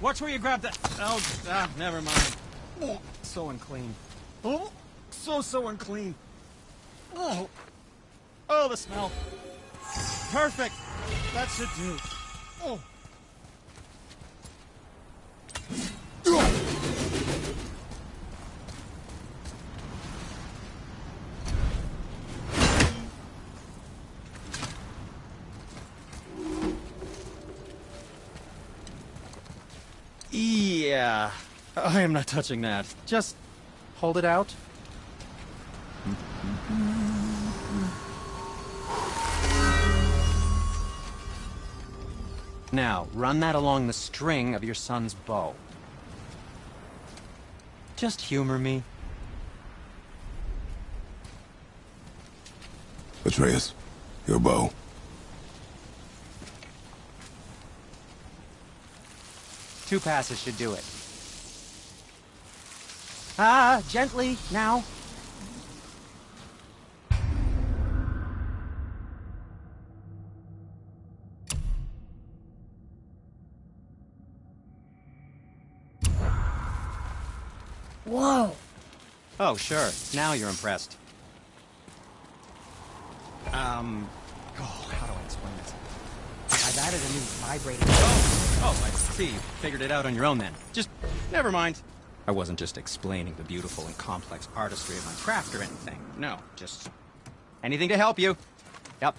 Watch where you grab that. Oh, never mind. Oh, so unclean. Oh, so unclean. Oh, the smell. Perfect. That should do. Oh. Yeah, I am not touching that. Just hold it out. Now, run that along the string of your son's bow. Just humor me. Atreus, your bow. Two passes should do it. Gently, now. Whoa! Oh, sure. Now you're impressed. How do I explain this? I've added a new vibrating... Oh, I see. Figured it out on your own then. Just, never mind. I wasn't just explaining the beautiful and complex artistry of my craft or anything. No, just anything to help you. Yep.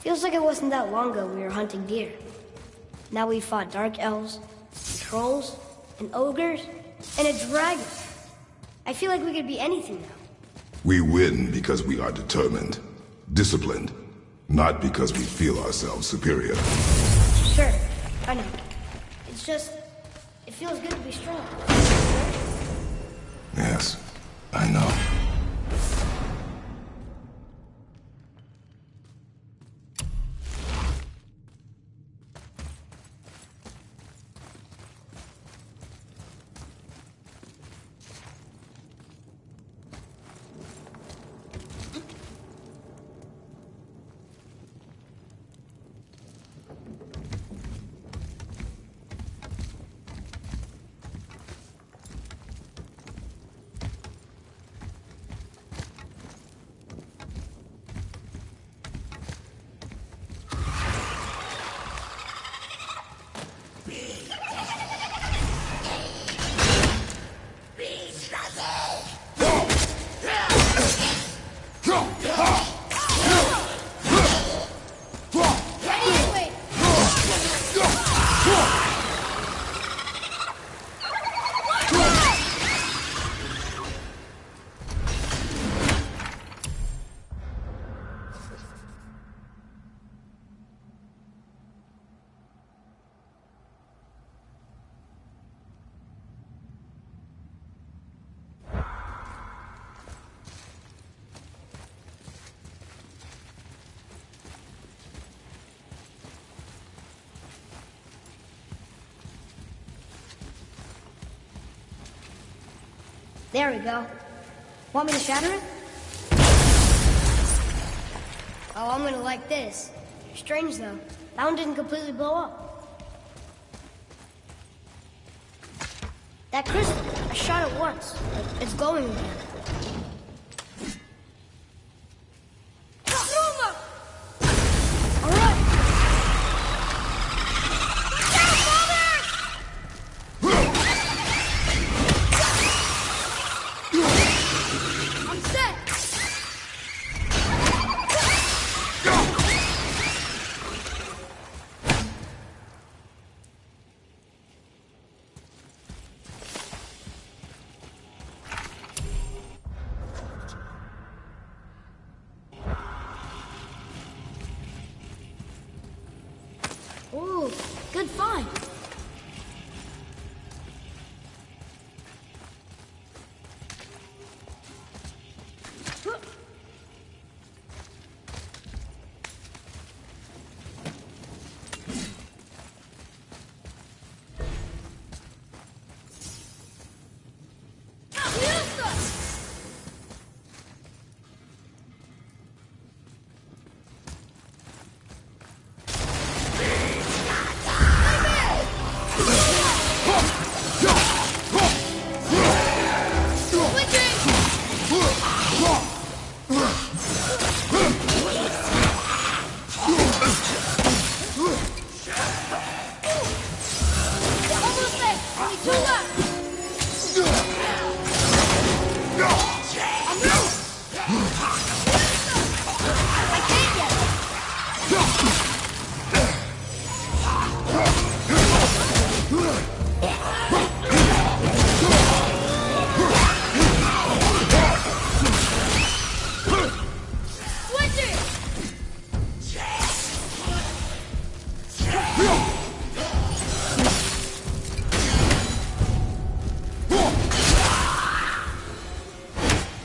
Feels like it wasn't that long ago we were hunting deer. Now we fought dark elves, trolls, and ogres, and a dragon. I feel like we could be anything now. We win because we are determined, disciplined, not because we feel ourselves superior. Sure, I know. It's just, it feels good to be strong. Yes, I know. There we go. Want me to shatter it? Oh, I'm gonna like this. Strange, though. That one didn't completely blow up. That crystal, I shot it once. It's glowing again. All right. I'm set. Ooh, good find.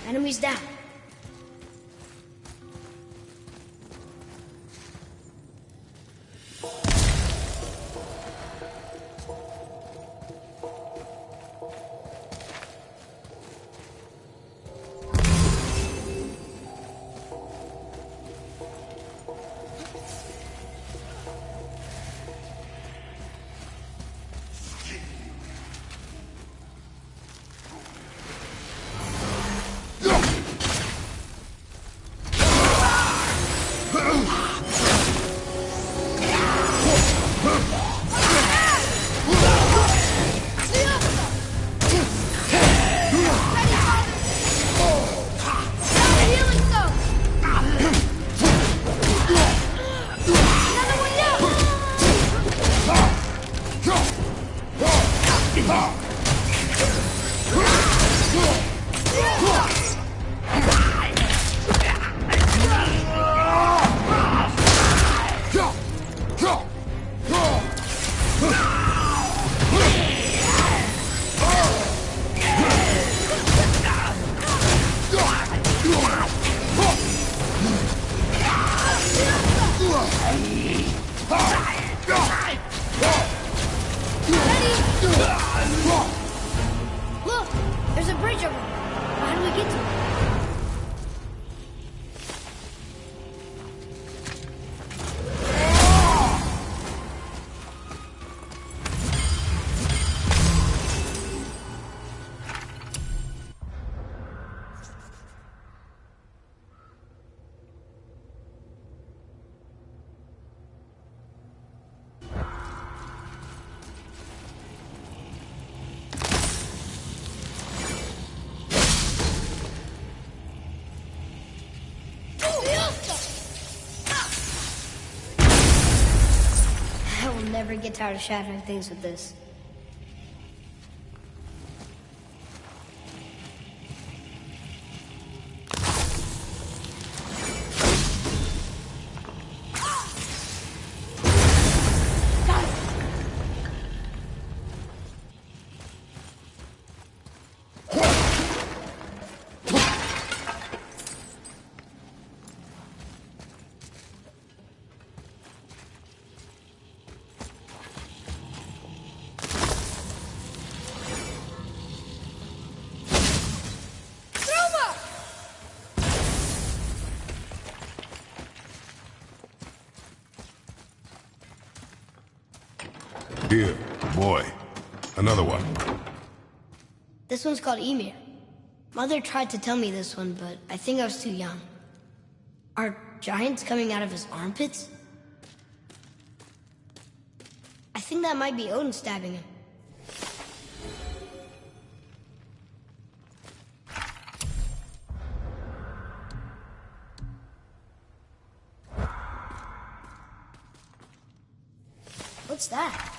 Enemies down. Look, there's a bridge over there. How do we get to it? I will never get tired of shattering things with this. Here, boy. Another one. This one's called Emir. Mother tried to tell me this one, but I think I was too young. Are giants coming out of his armpits? I think that might be Odin stabbing him. What's that?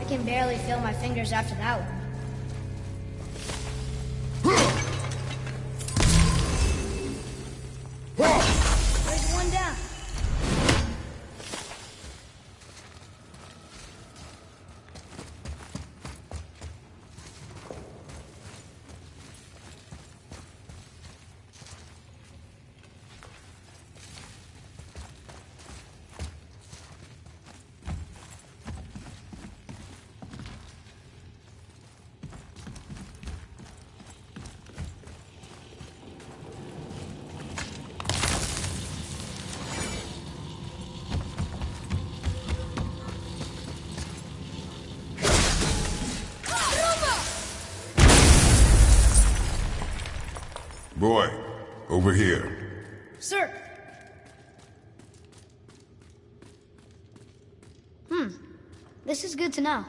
I can barely feel my fingers after that one. There's one down. Boy, over here. Sir! This is good to know.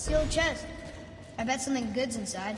Sealed chest. I bet something good's inside.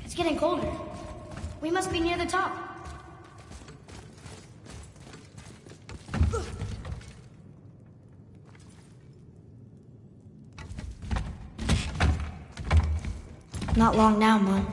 It's getting colder. We must be near the top. Not long now, Mom.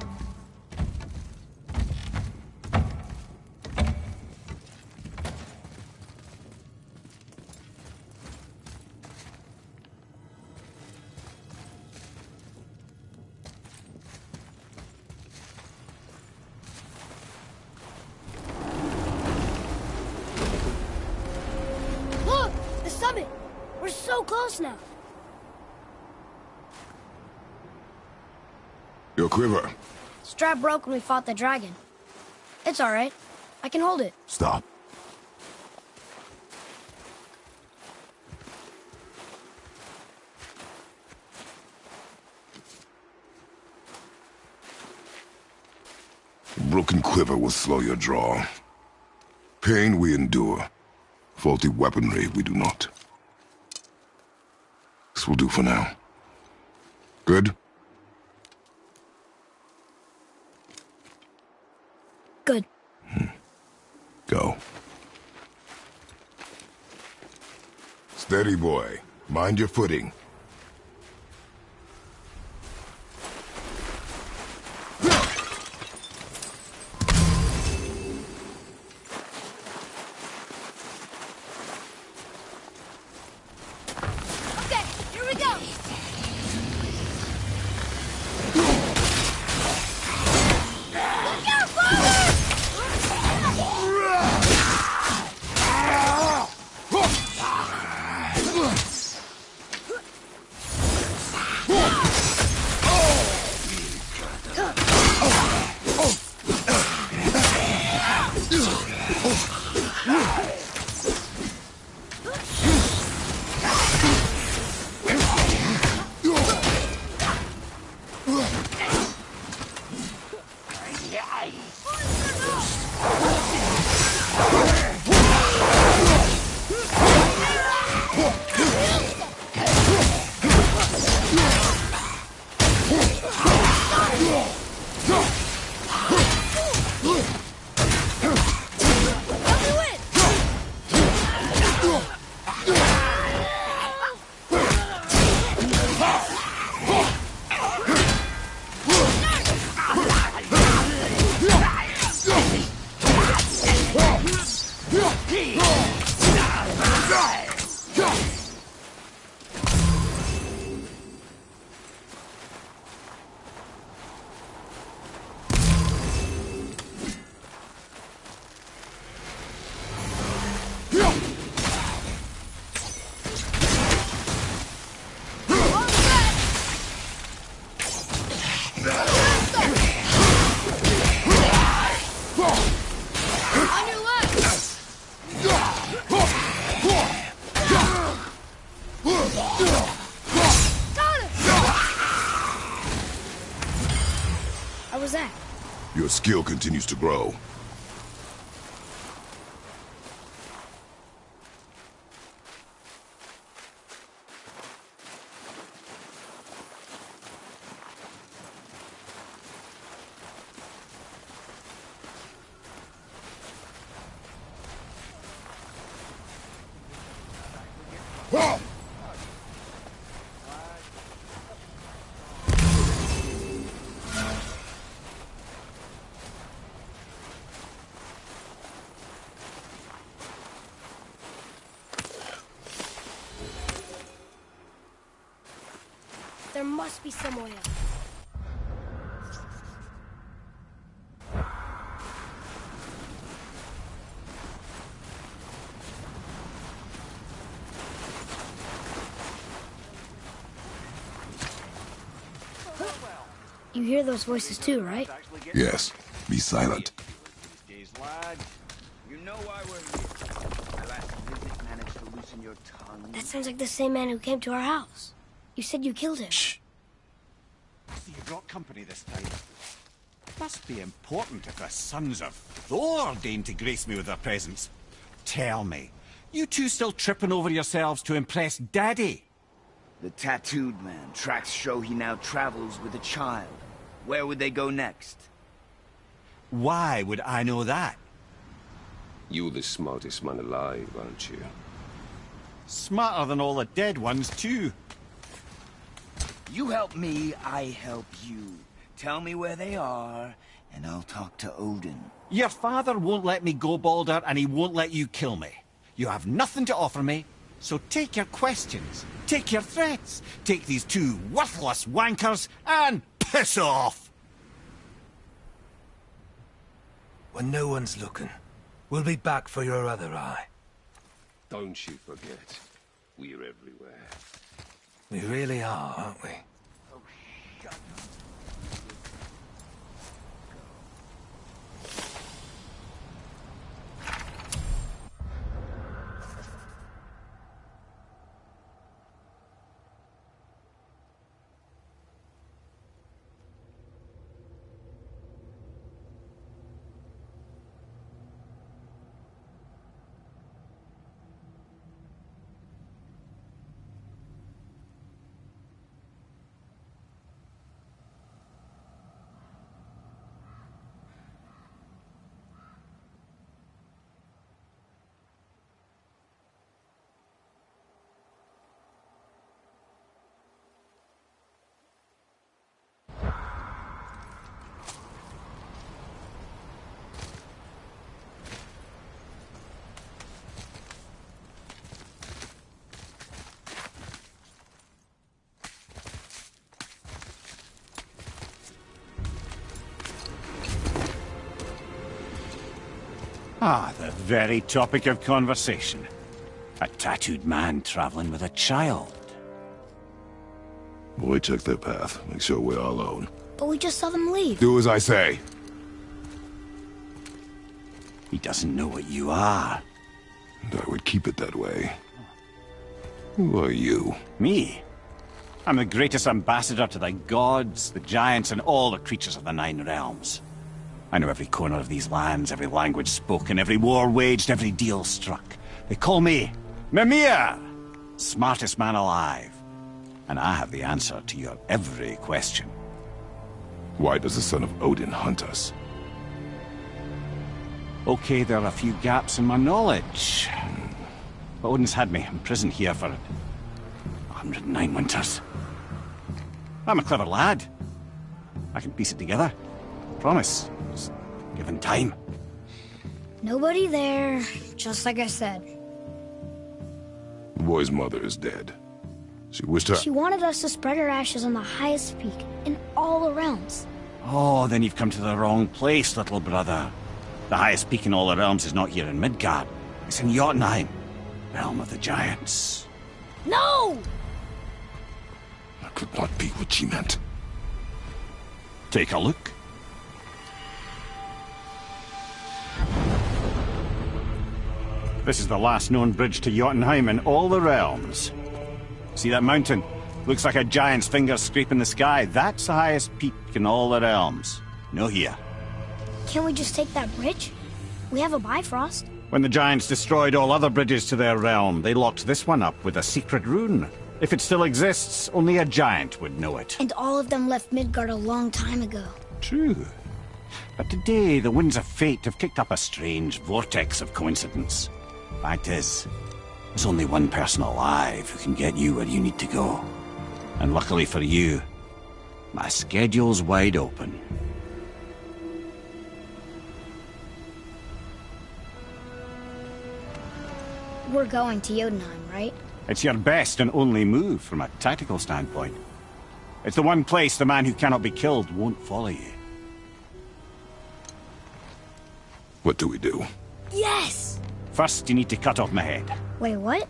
close now. Your quiver. Strap broke when we fought the dragon. It's all right. I can hold it. Stop. Broken quiver will slow your draw. Pain we endure. Faulty weaponry we do not. This will do for now. Good? Good. Go. Steady, boy. Mind your footing. Okay, here we go. Look out, father! How was that? Your skill continues to grow. There must be some way out. You hear those voices too, right? Yes. Be silent. These days, lad. You know why we're here. My last visit managed to loosen your tongue. That sounds like the same man who came to our house. You said you killed him. Shh. I see you brought company this time. Must be important if the sons of Thor deign to grace me with their presence. Tell me, you two still tripping over yourselves to impress Daddy? The tattooed man. Tracks show he now travels with a child. Where would they go next? Why would I know that? You're the smartest man alive, aren't you? Smarter than all the dead ones, too. You help me, I help you. Tell me where they are, and I'll talk to Odin. Your father won't let me go, Balder, and he won't let you kill me. You have nothing to offer me, so take your questions, take your threats, take these two worthless wankers, and piss off! When no one's looking, we'll be back for your other eye. Don't you forget. We're everywhere. We really are, aren't we? Ah, the very topic of conversation. A tattooed man traveling with a child. Boy, check their path. Make sure we're all alone. But we just saw them leave. Do as I say. He doesn't know what you are. And I would keep it that way. Who are you? Me? I'm the greatest ambassador to the gods, the giants, and all the creatures of the Nine Realms. I know every corner of these lands, every language spoken, every war waged, every deal struck. They call me Mira, smartest man alive. And I have the answer to your every question. Why does the son of Odin hunt us? Okay, there are a few gaps in my knowledge. But Odin's had me imprisoned here for 109 winters. I'm a clever lad. I can piece it together. Promise. Just given time. Nobody there, just like I said. The boy's mother is dead. She wished her... She wanted us to spread her ashes on the highest peak in all the realms. Oh, then you've come to the wrong place, little brother. The highest peak in all the realms is not here in Midgard. It's in Jotunheim, realm of the giants. No! That could not be what she meant. Take a look. This is the last known bridge to Jotunheim in all the realms. See that mountain? Looks like a giant's finger scraping the sky. That's the highest peak in all the realms. No here. Can't we just take that bridge? We have a Bifrost. When the giants destroyed all other bridges to their realm, they locked this one up with a secret rune. If it still exists, only a giant would know it. And all of them left Midgard a long time ago. True. But today, the winds of fate have kicked up a strange vortex of coincidence. Fact is, there's only one person alive who can get you where you need to go. And luckily for you, my schedule's wide open. We're going to Jotunheim, right? It's your best and only move from a tactical standpoint. It's the one place the man who cannot be killed won't follow you. What do we do? Yes! First, you need to cut off my head. Wait, what?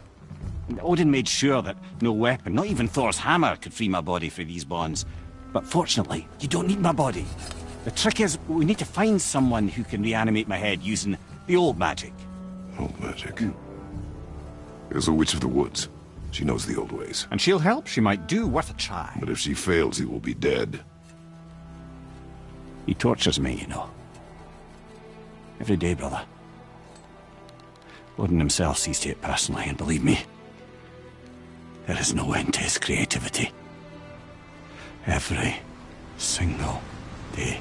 Odin made sure that no weapon, not even Thor's hammer, could free my body from these bonds. But fortunately, you don't need my body. The trick is, we need to find someone who can reanimate my head using the old magic. Old magic. There's a witch of the woods. She knows the old ways. And she'll help, she might do, worth a try. But if she fails, he will be dead. He tortures me, you know. Every day, brother. Odin himself sees to it personally, and believe me, there is no end to his creativity. Every single day.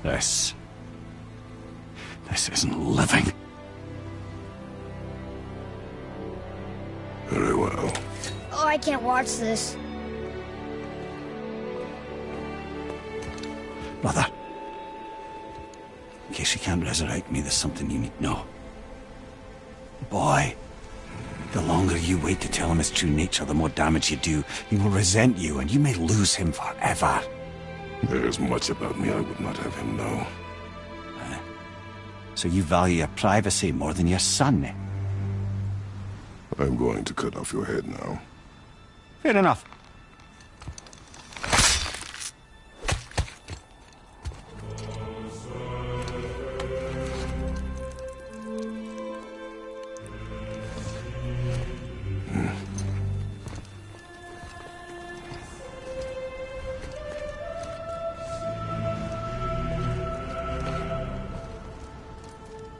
This isn't living. Very well. Oh, I can't watch this. Brother, in case he can't resurrect me, there's something you need to know. Boy, the longer you wait to tell him his true nature, the more damage you do. He will resent you, and you may lose him forever. There is much about me I would not have him know. So you value your privacy more than your son, eh? I'm going to cut off your head now. Fair enough.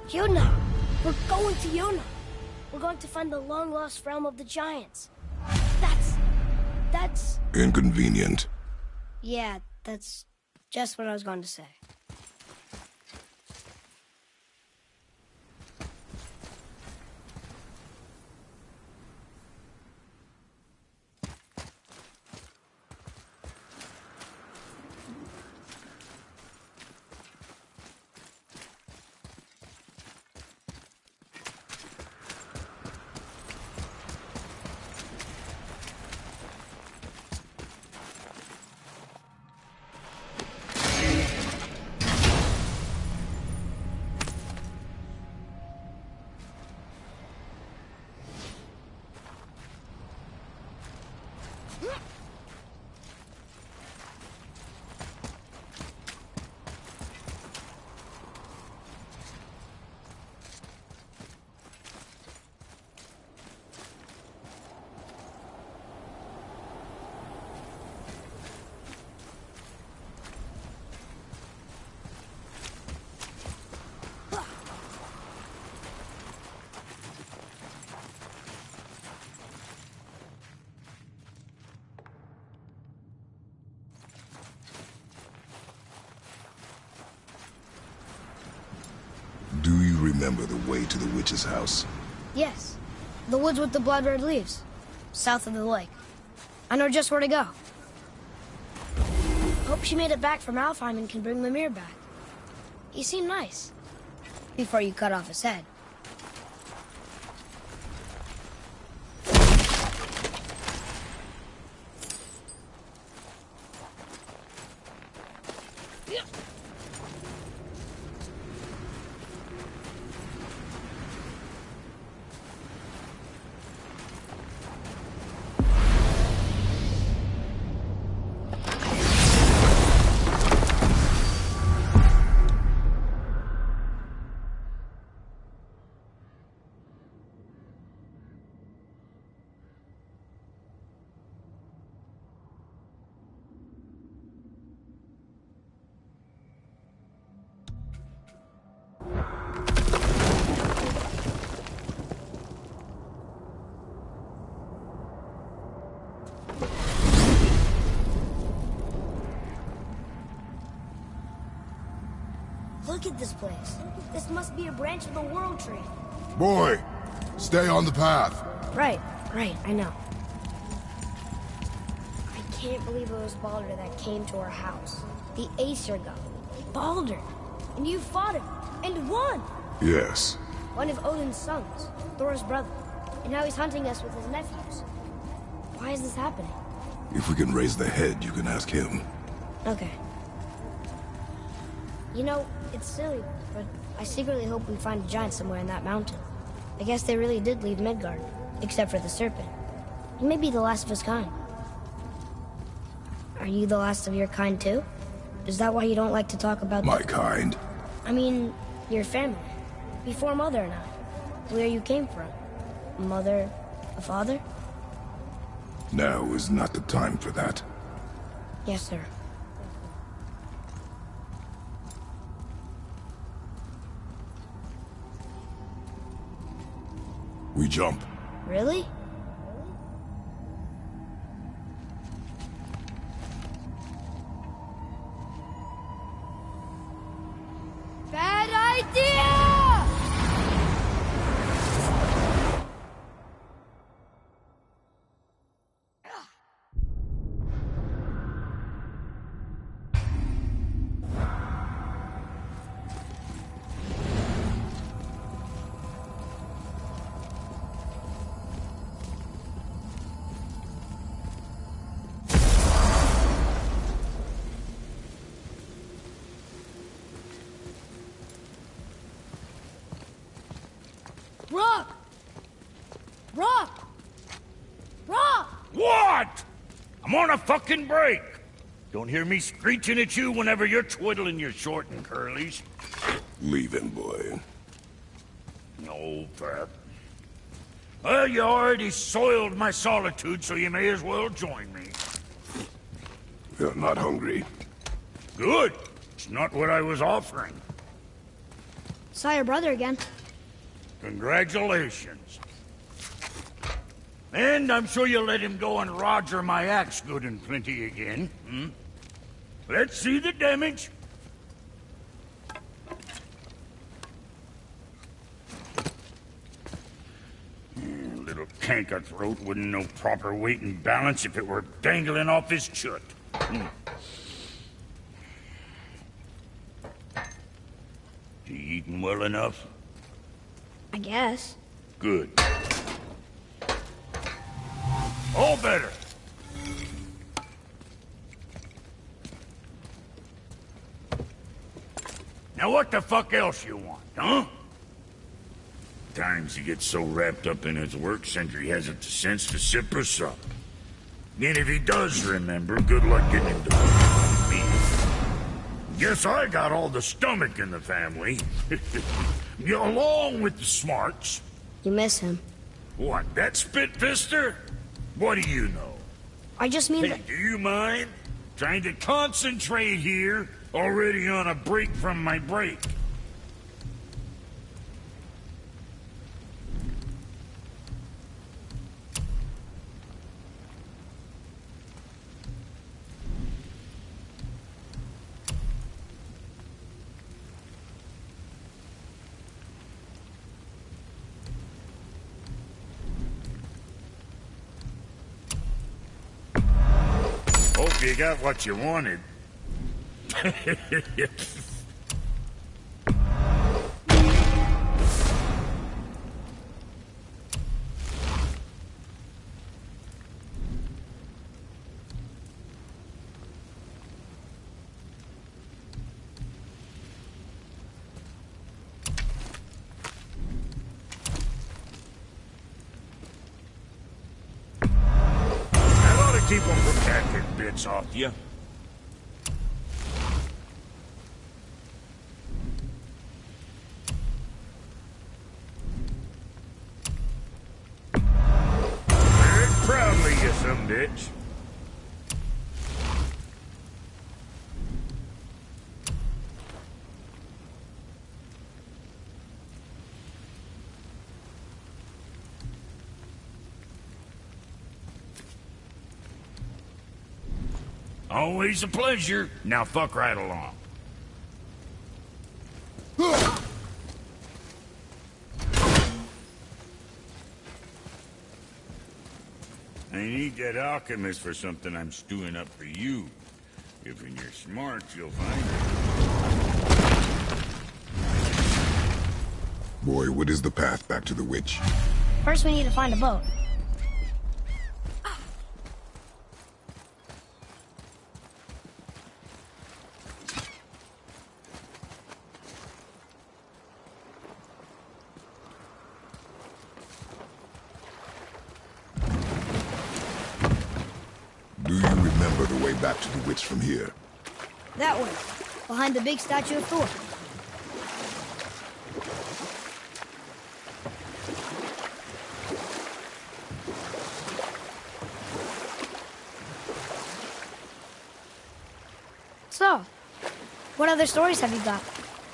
Yuna! We're going to Yuna! We're going to find the long-lost realm of the giants. That's... Inconvenient. Yeah, that's just what I was going to say. Do you remember the way to the witch's house? Yes. The woods with the blood-red leaves. South of the lake. I know just where to go. Hope she made it back from Alfheim and can bring the Mira back. He seemed nice. Before you cut off his head. Look at this place. This must be a branch of the World Tree. Boy, stay on the path. Right, I know. I can't believe it was Baldur that came to our house. The Aesir god. Baldur! And you fought him, and won! Yes. One of Odin's sons, Thor's brother. And now he's hunting us with his nephews. Why is this happening? If we can raise the head, you can ask him. Okay. You know, it's silly, but I secretly hope we find a giant somewhere in that mountain. I guess they really did leave Midgard, except for the serpent. He may be the last of his kind. Are you the last of your kind too? Is that why you don't like to talk about My kind? I mean, your family. Before Mother and I. Where you came from. Mother, a father? Now is not the time for that. Yes, sir. We jump. Really? Bad idea! Rock! Rock! I'm on a fucking break. Don't hear me screeching at you whenever you're twiddling your short and curlies. Leave him, boy. No, Pep. Well, you already soiled my solitude, so you may as well join me. You're not hungry. Good. It's not what I was offering. Saw your brother again. Congratulations. And I'm sure you'll let him go and roger my axe good and plenty again. Let's see the damage. Little canker throat wouldn't know proper weight and balance if it were dangling off his chut. You eating well enough? I guess. Good. All better. Now what the fuck else you want, huh? Times he gets so wrapped up in his work, Sentry hasn't the sense to sip or sup. And if he does remember, good luck getting him to me. Guess I got all the stomach in the family. Along with the smarts. You miss him. What, that spit-fister? What do you know? I just mean Hey, that... do you mind? Trying to concentrate here, already on a break from my break. Hope you got what you wanted. Keep them from catching bits off you. Very proudly, you some bitch. Always a pleasure. Now fuck right along. I need that alchemist for something I'm stewing up for you. If in your smarts, you'll find it. Boy, what is the path back to the witch? First we need to find a boat. Do you remember the way back to the witch from here? That way, behind the big statue of Thor. So, what other stories have you got?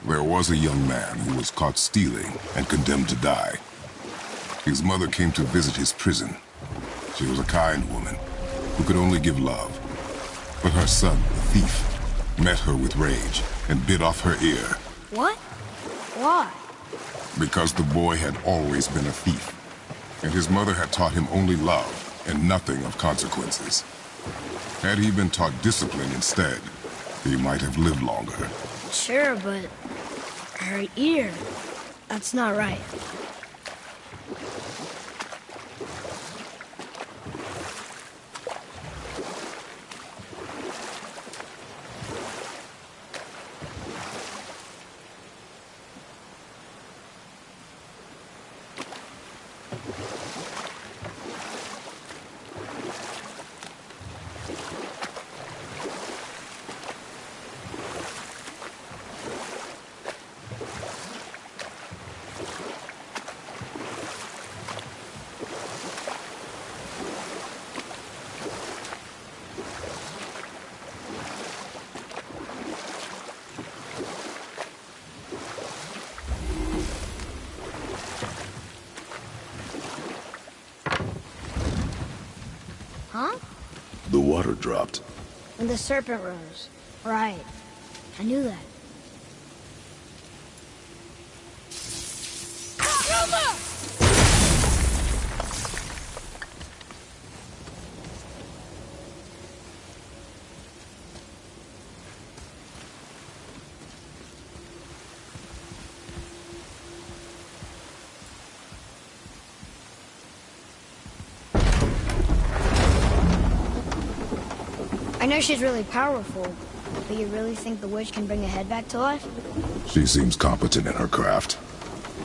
There was a young man who was caught stealing and condemned to die. His mother came to visit his prison. She was a kind woman who could only give love. But her son, the thief, met her with rage and bit off her ear. What? Why? Because the boy had always been a thief, and his mother had taught him only love and nothing of consequences. Had he been taught discipline instead, he might have lived longer. Sure, but her ear, that's not right. were dropped. When the serpent rose. Right. I knew that. I know she's really powerful, but you really think the witch can bring a head back to life? She seems competent in her craft,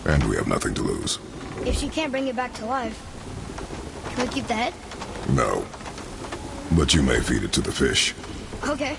and we have nothing to lose. If she can't bring it back to life, can we keep the head? No. But you may feed it to the fish. Okay.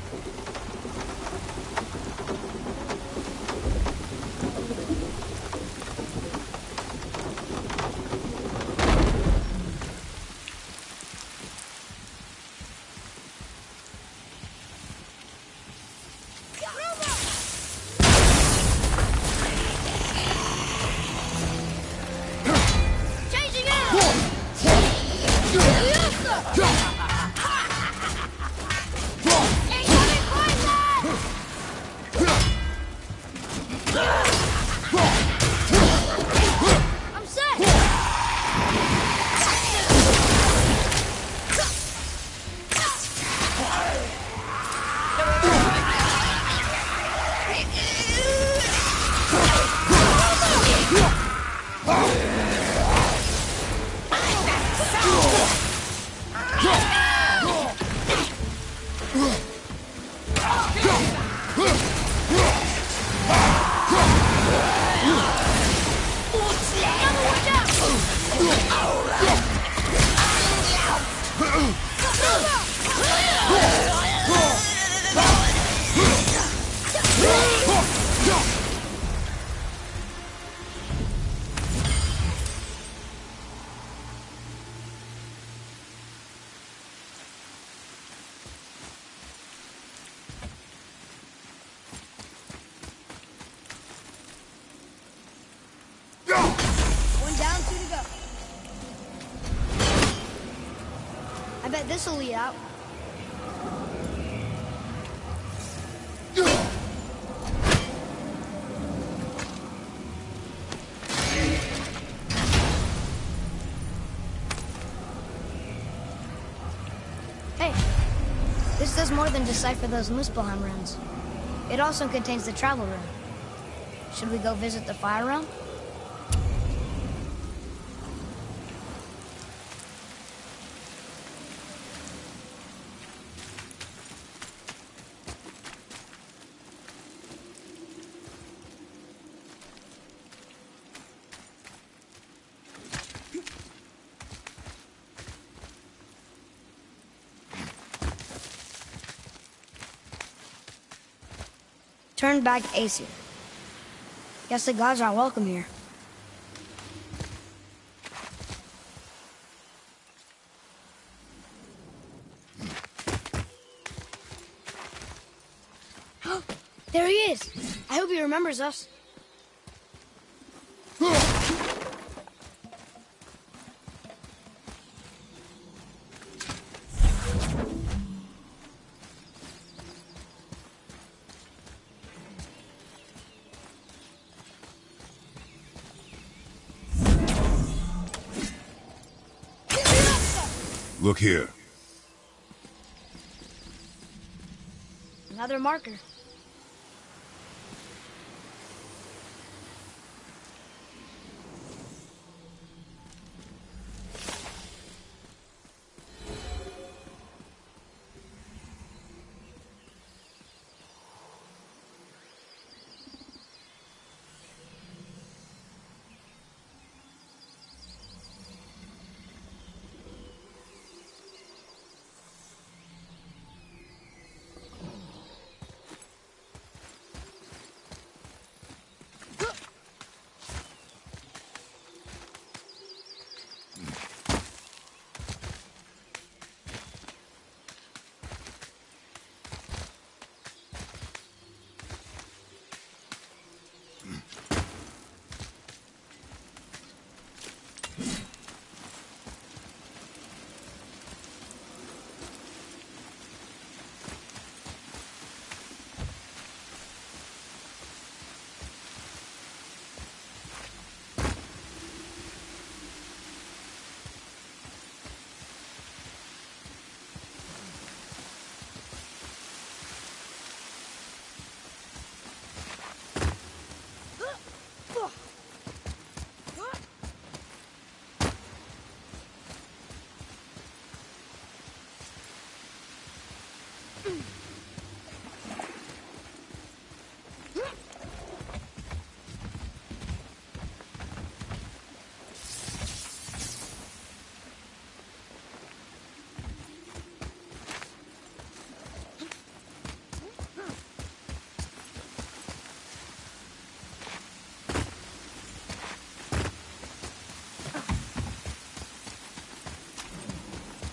One down, two to go. I bet this'll lead out. Hey, this does more than decipher those Muspelheim runes. It also contains the travel rune. Should we go visit the fire realm? Turn back Aesir. Guess the gods aren't welcome here. There he is! I hope he remembers us. Look here. Another marker.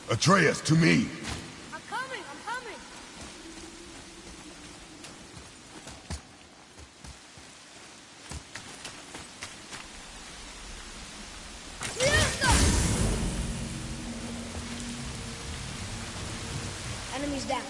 Atreus, to me! I'm coming, I'm coming! Enemies down.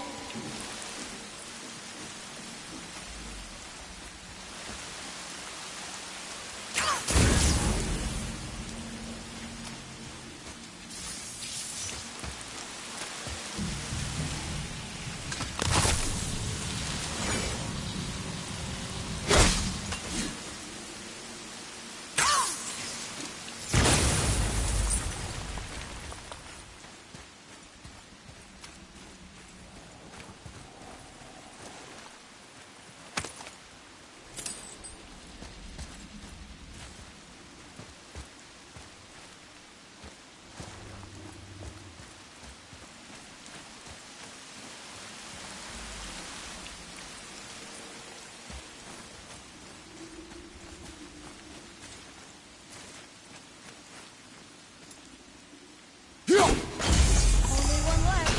Only one left.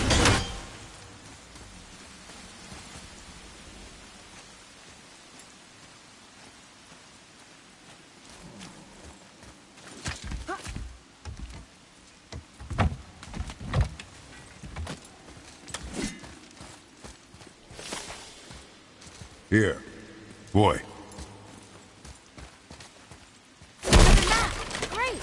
Here. Boy. Great!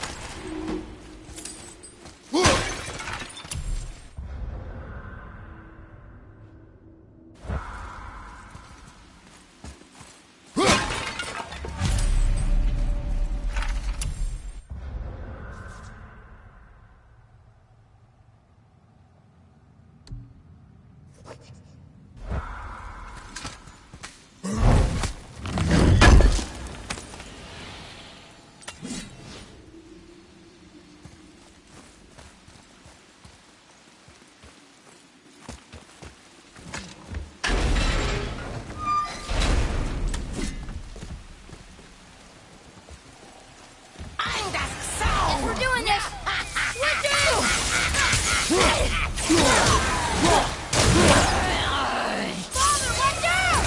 If we're doing this, we're doomed! Father, watch out!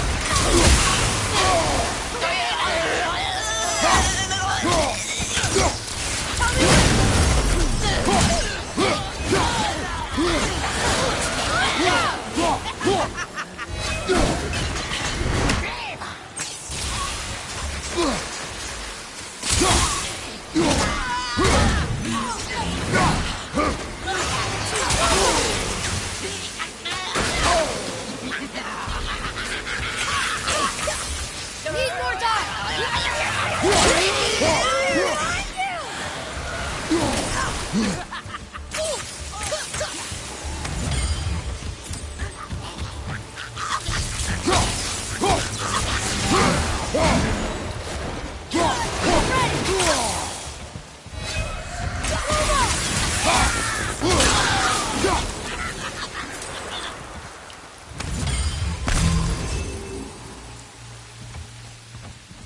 Need more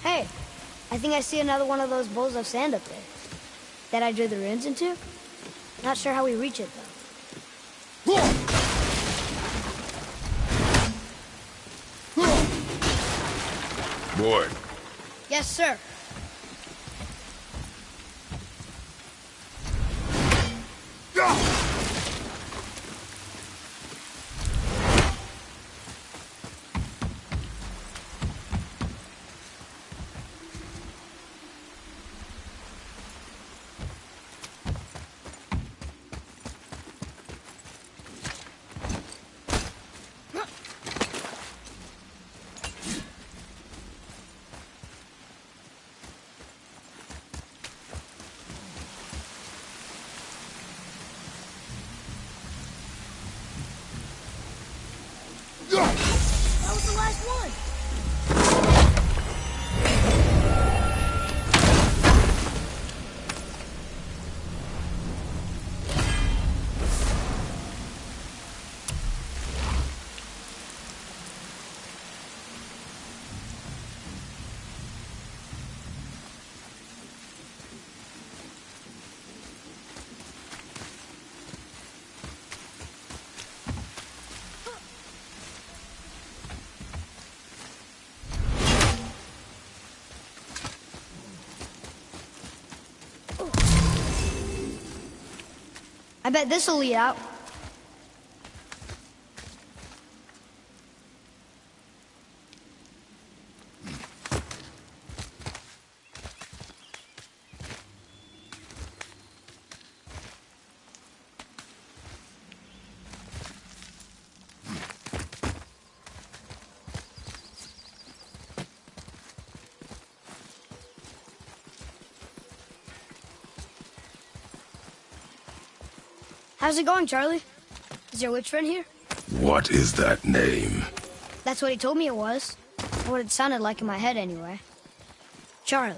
Hey, I think I see another one of those bowls of sand up there. That I drew the runes into? Not sure how we reach it, though. Boy. Yes, sir. That was the last one. I bet this'll lead out. How's it going, Charlie? Is your witch friend here? What is that name? That's what he told me it was. Or what it sounded like in my head, anyway. Charlie.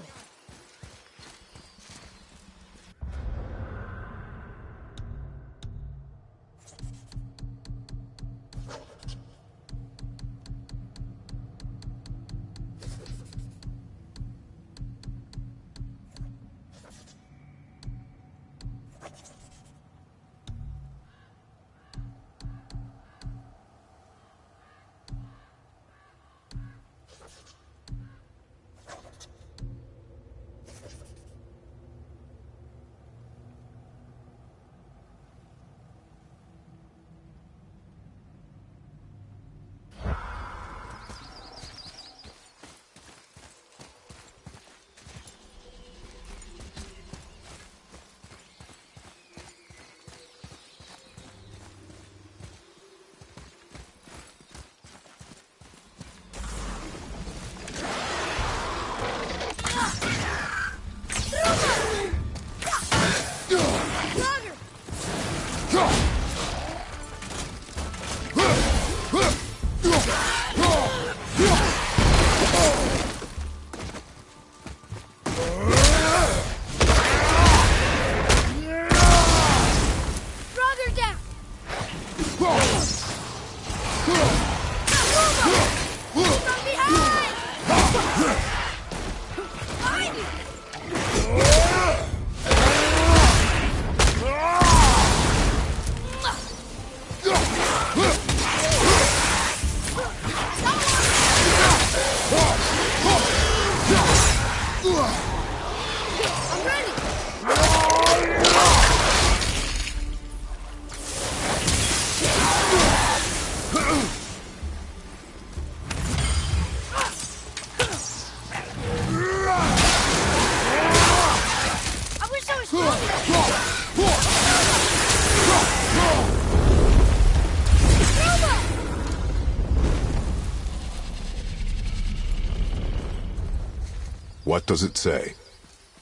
What does it say?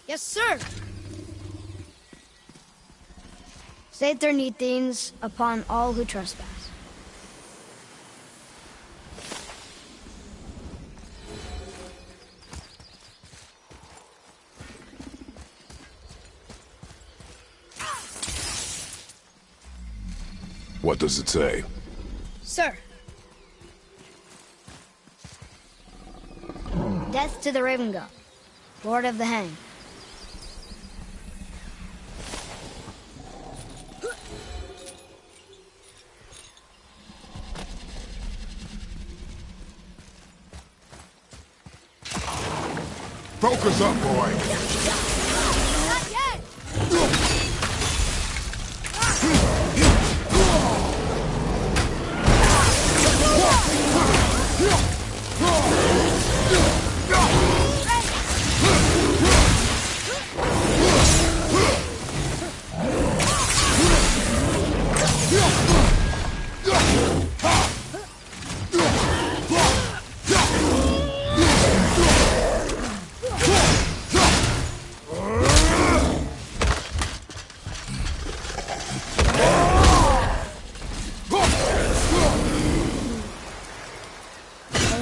Yes, sir. Say their neat things upon all who trespass. What does it say? Sir. Death to the Raven God, Lord of the Hang. Focus up, boy! Not yet!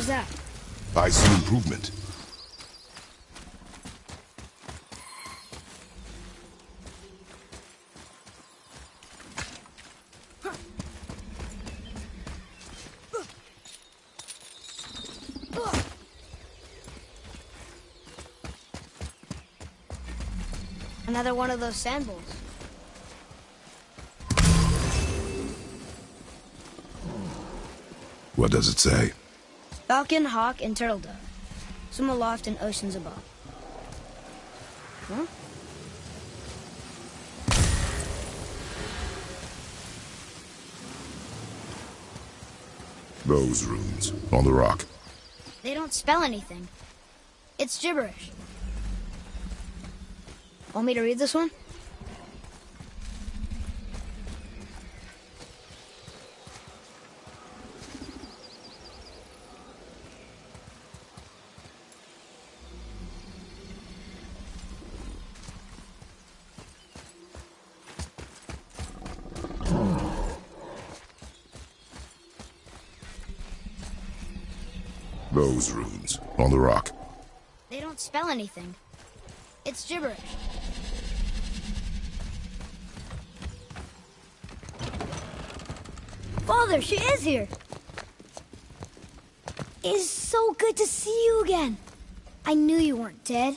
How's that? I see improvement. Another one of those sand bowls. What does it say? Falcon, hawk, and turtle dove. Swim aloft in oceans above. Huh? Those runes on the rock. They don't spell anything. It's gibberish. Want me to read this one? Those runes on the rock. They don't spell anything. It's gibberish. Father, she is here. It is so good to see you again. I knew you weren't dead.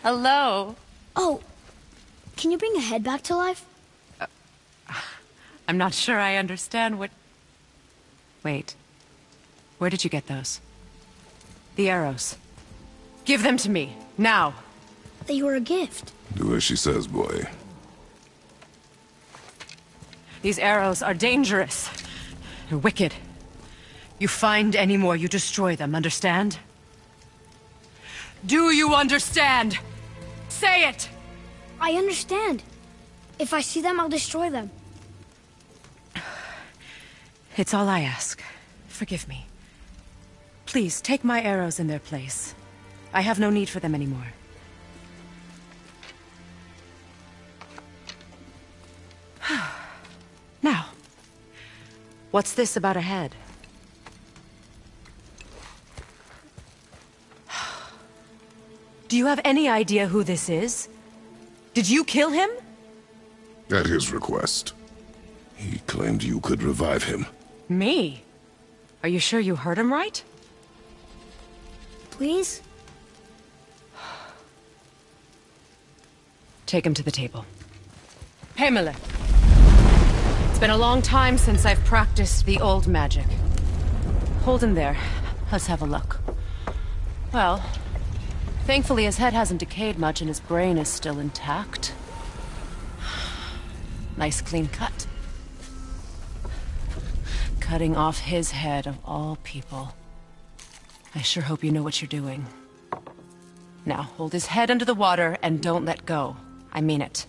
Hello. Oh, can you bring a head back to life? I'm not sure I understand what... Wait. Where did you get those? The arrows. Give them to me, now. They were a gift. Do as she says, boy. These arrows are dangerous. They're wicked. You find any more, you destroy them, understand? Do you understand? Say it! I understand. If I see them, I'll destroy them. It's all I ask. Forgive me. Please, take my arrows in their place. I have no need for them anymore. Now, what's this about a head? Do you have any idea who this is? Did you kill him? At his request. He claimed you could revive him. Me? Are you sure you heard him right? Please? Take him to the table. Pamela. It's been a long time since I've practiced the old magic. Hold him there. Let's have a look. Well, thankfully his head hasn't decayed much and his brain is still intact. Nice clean cut. Cutting off his head of all people. I sure hope you know what you're doing. Now, hold his head under the water and don't let go. I mean it.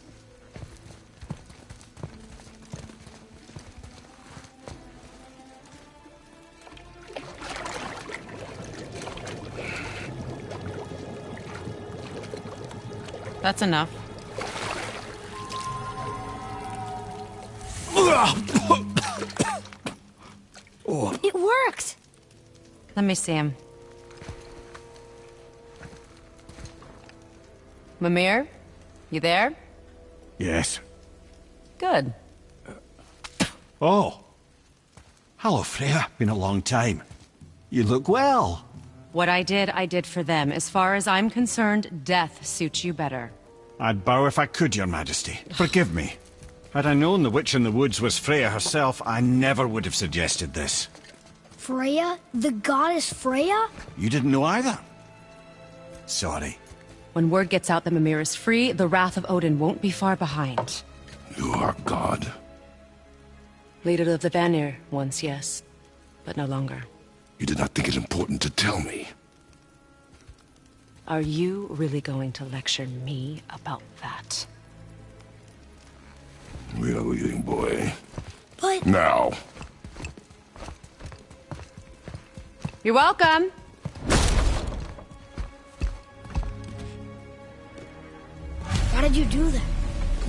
That's enough. It worked! Let me see him. Mimir? You there? Yes. Good. Oh. Hello, Freya. Been a long time. You look well. What I did for them. As far as I'm concerned, death suits you better. I'd bow if I could, Your Majesty. Forgive me. Had I known the witch in the woods was Freya herself, I never would have suggested this. Freya? The goddess Freya? You didn't know either? Sorry. When word gets out that Mimir is free, the wrath of Odin won't be far behind. You are God. Leader of the Vanir, once, yes. But no longer. You did not think it important to tell me. Are you really going to lecture me about that? We are leaving, boy. But... Now. You're welcome. Why did you do that?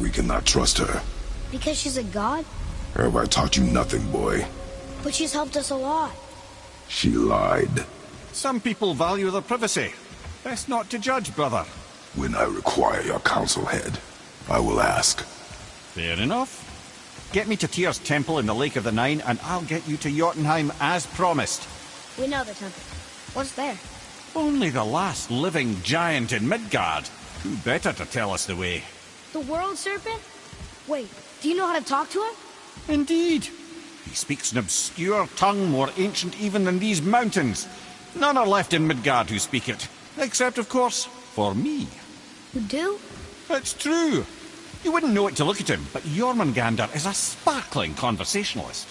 We cannot trust her. Because she's a god? Have I taught you nothing, boy? But she's helped us a lot. She lied. Some people value their privacy. Best not to judge, brother. When I require your counsel, Head, I will ask. Fair enough. Get me to Tyr's temple in the Lake of the Nine, and I'll get you to Jotunheim as promised. We know the temple. What's there? Only the last living giant in Midgard. Who better to tell us the way? The World Serpent? Wait, do you know how to talk to him? Indeed. He speaks an obscure tongue more ancient even than these mountains. None are left in Midgard who speak it. Except, of course, for me. You do? It's true. You wouldn't know it to look at him, but Jormungandr is a sparkling conversationalist.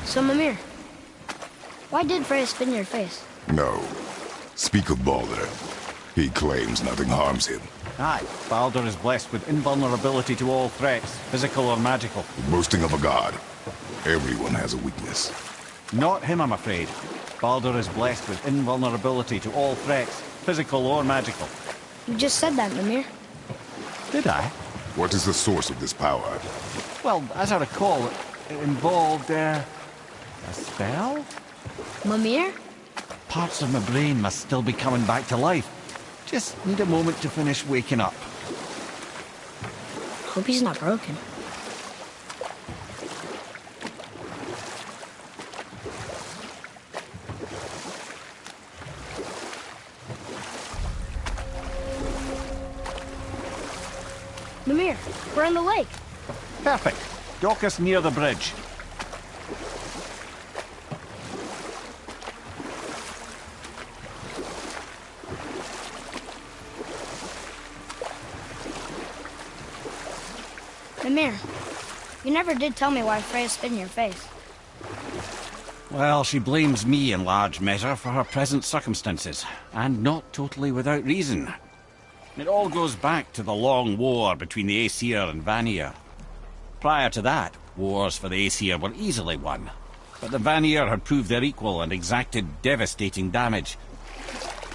So, Mimir, why did Freya spin your face? No. Speak of Baldur. He claims nothing harms him. Aye, Baldur is blessed with invulnerability to all threats, physical or magical. Boasting of a god. Everyone has a weakness. Not him, I'm afraid. Baldur is blessed with invulnerability to all threats, physical or magical. You just said that, Mimir. Did I? What is the source of this power? Well, as I recall, it involved, a spell? Mimir? Parts of my brain must still be coming back to life. Just need a moment to finish waking up. Hope he's not broken. Mimir, we're in the lake. Perfect. Dock us near the bridge. Mimir, you never did tell me why Freya spit in your face. Well, she blames me in large measure for her present circumstances, and not totally without reason. It all goes back to the long war between the Aesir and Vanir. Prior to that, wars for the Aesir were easily won, but the Vanir had proved their equal and exacted devastating damage.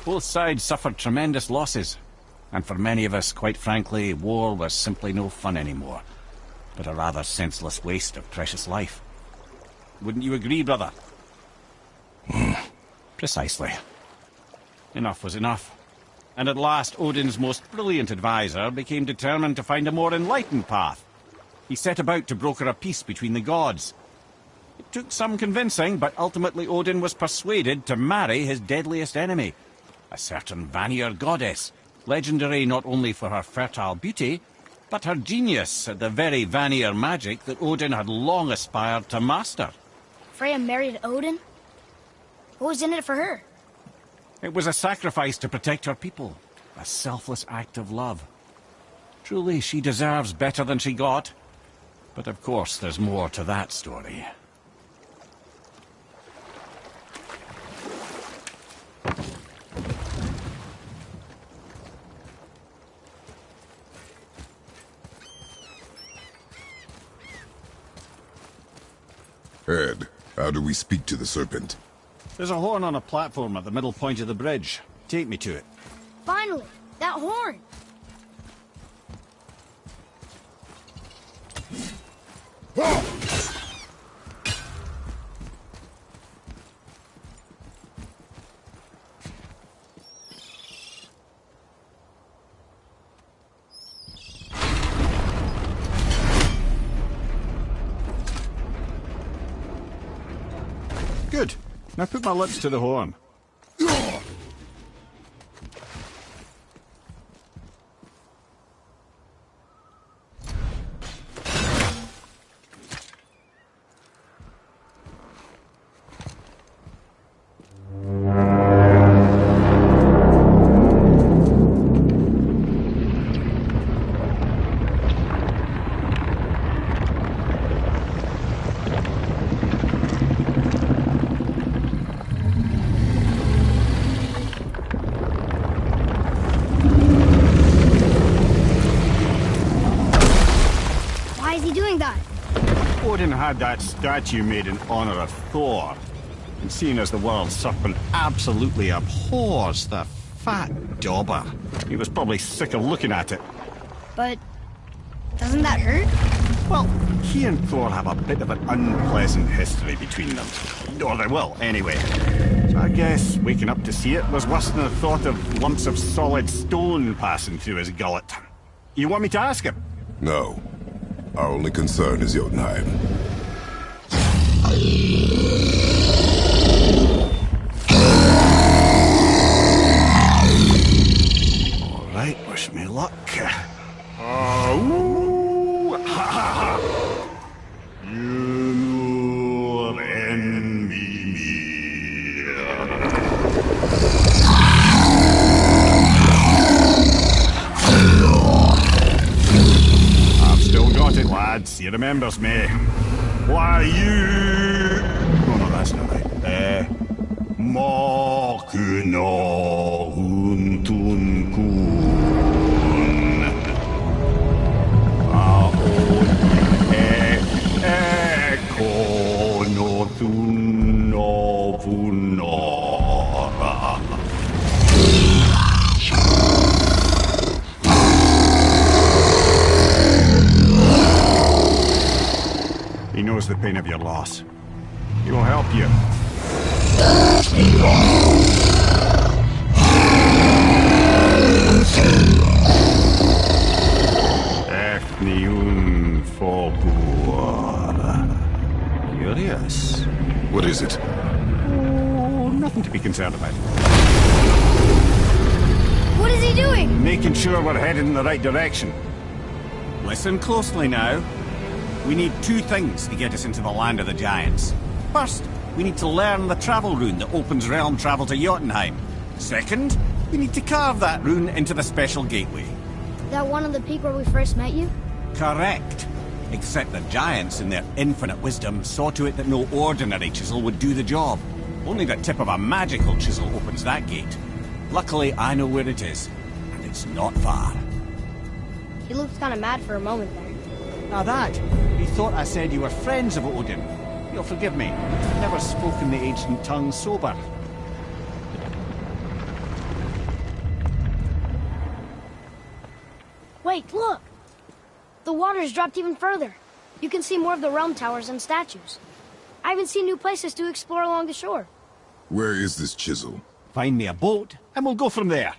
Both sides suffered tremendous losses, and for many of us, quite frankly, war was simply no fun anymore, but a rather senseless waste of precious life. Wouldn't you agree, brother? Precisely. Enough was enough. And at last, Odin's most brilliant advisor became determined to find a more enlightened path. He set about to broker a peace between the gods. It took some convincing, but ultimately Odin was persuaded to marry his deadliest enemy, a certain Vanir goddess, legendary not only for her fertile beauty, but her genius at the very Vanir magic that Odin had long aspired to master. Freya married Odin? What was in it for her? It was a sacrifice to protect her people, a selfless act of love. Truly, she deserves better than she got. But of course, there's more to that story. Ed, how do we speak to the serpent? There's a horn on a platform at the middle point of the bridge. Take me to it. Finally! That horn! Good. Now put my lips to the horn. Odin had that statue made in honor of Thor. And seeing as the world serpent absolutely abhors the fat dauber, he was probably sick of looking at it. But doesn't that hurt? Well, he and Thor have a bit of an unpleasant history between them. Or they will, anyway. So I guess waking up to see it was worse than the thought of lumps of solid stone passing through his gullet. You want me to ask him? No. Our only concern is Jotunheim. All right, wish me luck. Ooh, ha, ha, ha. You envy me. I've still got it, lads. He remembers me. Why, you... Oh, no, that's not right. Makuna huntun kun. Aon ekonothun novunora. He knows the pain of your loss. He will help you. Ethniun Fobuar. Curious. What is it? Oh, nothing to be concerned about. What is he doing? Making sure we're headed in the right direction. Listen closely now. We need two things to get us into the land of the giants. First, we need to learn the travel rune that opens realm travel to Jotunheim. Second, we need to carve that rune into the special gateway. That one on the peak where we first met you? Correct. Except the giants, in their infinite wisdom, saw to it that no ordinary chisel would do the job. Only the tip of a magical chisel opens that gate. Luckily, I know where it is, and it's not far. He looked kind of mad for a moment there. Now that, he thought I said you were friends of Odin. You'll forgive me. I've never spoken the ancient tongue sober. Wait, look! The water's dropped even further. You can see more of the realm towers and statues. I even see new places to explore along the shore. Where is this chisel? Find me a boat, and we'll go from there.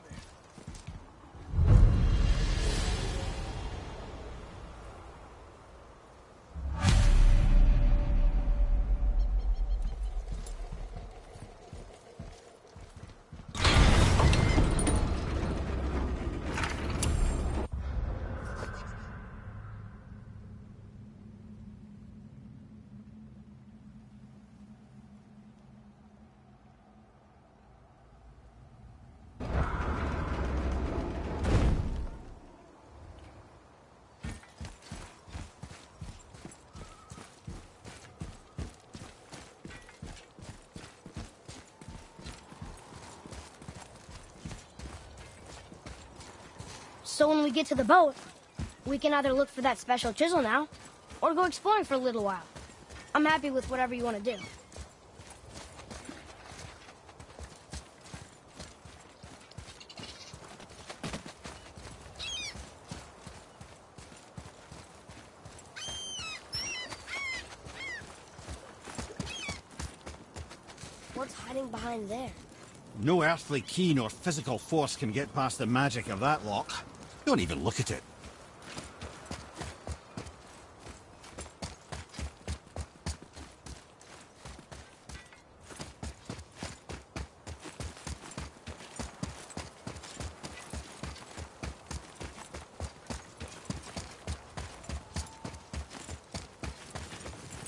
So when we get to the boat, we can either look for that special chisel now, or go exploring for a little while. I'm happy with whatever you want to do. What's hiding behind there? No earthly key nor physical force can get past the magic of that lock. Don't even look at it.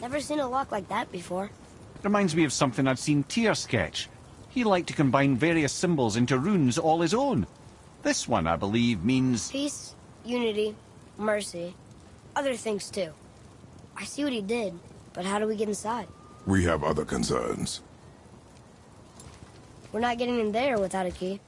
Never seen a lock like that before. Reminds me of something I'd seen Tyr sketch. He liked to combine various symbols into runes all his own. This one, I believe, means... Peace, unity, mercy, other things too. I see what he did, but how do we get inside? We have other concerns. We're not getting in there without a key.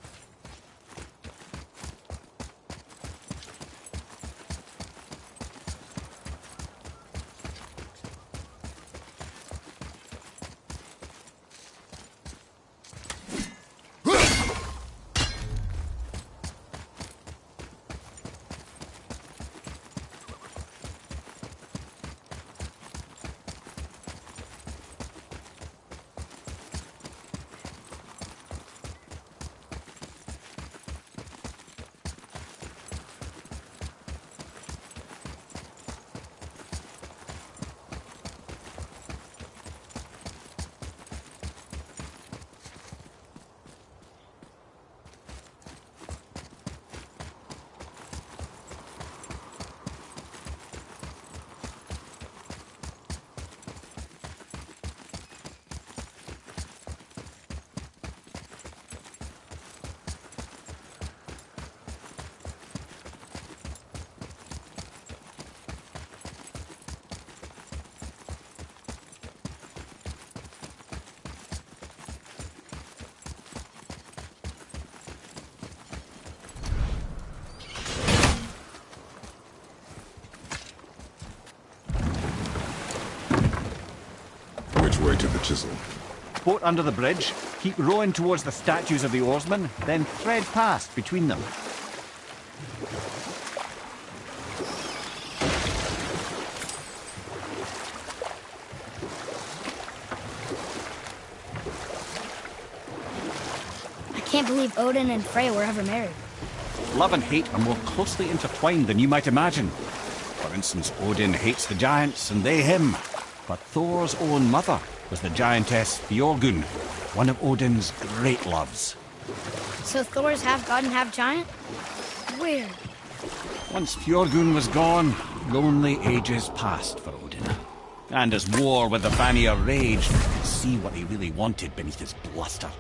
chisel. Boat under the bridge, keep rowing towards the statues of the oarsmen, then thread past between them. I can't believe Odin and Freya were ever married. Love and hate are more closely intertwined than you might imagine. For instance, Odin hates the giants and they him. But Thor's own mother was the giantess Fjorgyn, one of Odin's great loves. So Thor's half god and half giant? Weird. Once Fjorgyn was gone, lonely ages passed for Odin. And as war with the Vanir raged, he could see what he really wanted beneath his bluster.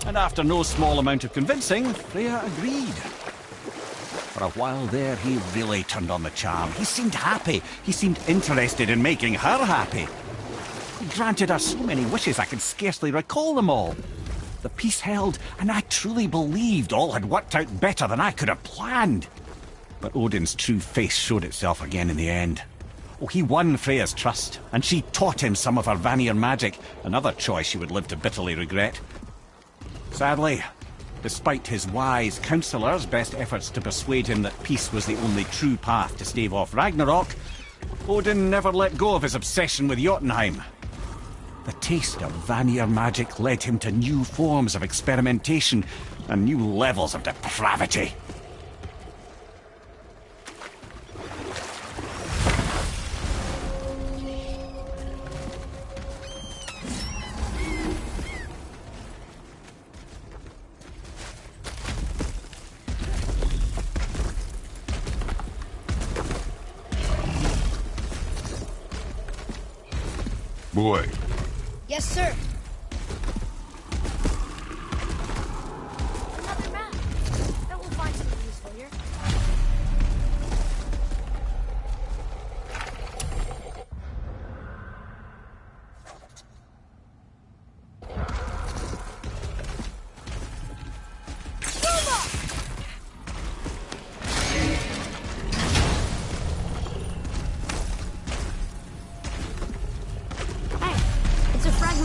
And after no small amount of convincing, Freya agreed. For a while there, he really turned on the charm. He seemed happy. He seemed interested in making her happy. He granted her so many wishes I can scarcely recall them all. The peace held, and I truly believed all had worked out better than I could have planned. But Odin's true face showed itself again in the end. Oh, he won Freya's trust, and she taught him some of her Vanir magic, another choice she would live to bitterly regret. Sadly, despite his wise counsellors' best efforts to persuade him that peace was the only true path to stave off Ragnarok, Odin never let go of his obsession with Jotunheim. The taste of Vanir magic led him to new forms of experimentation and new levels of depravity. Boy, Yes, sir. Another map. Bet we'll find something useful here.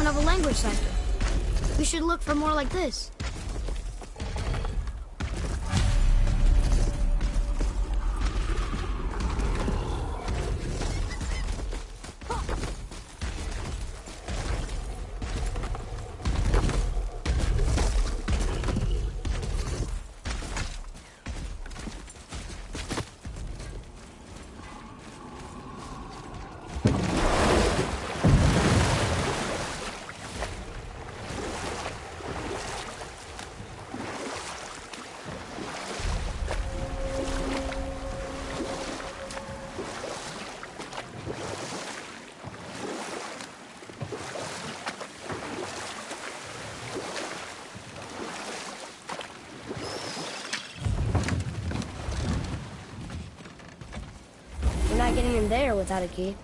Of a language cipher. We should look for more like this. Not getting in there without a key.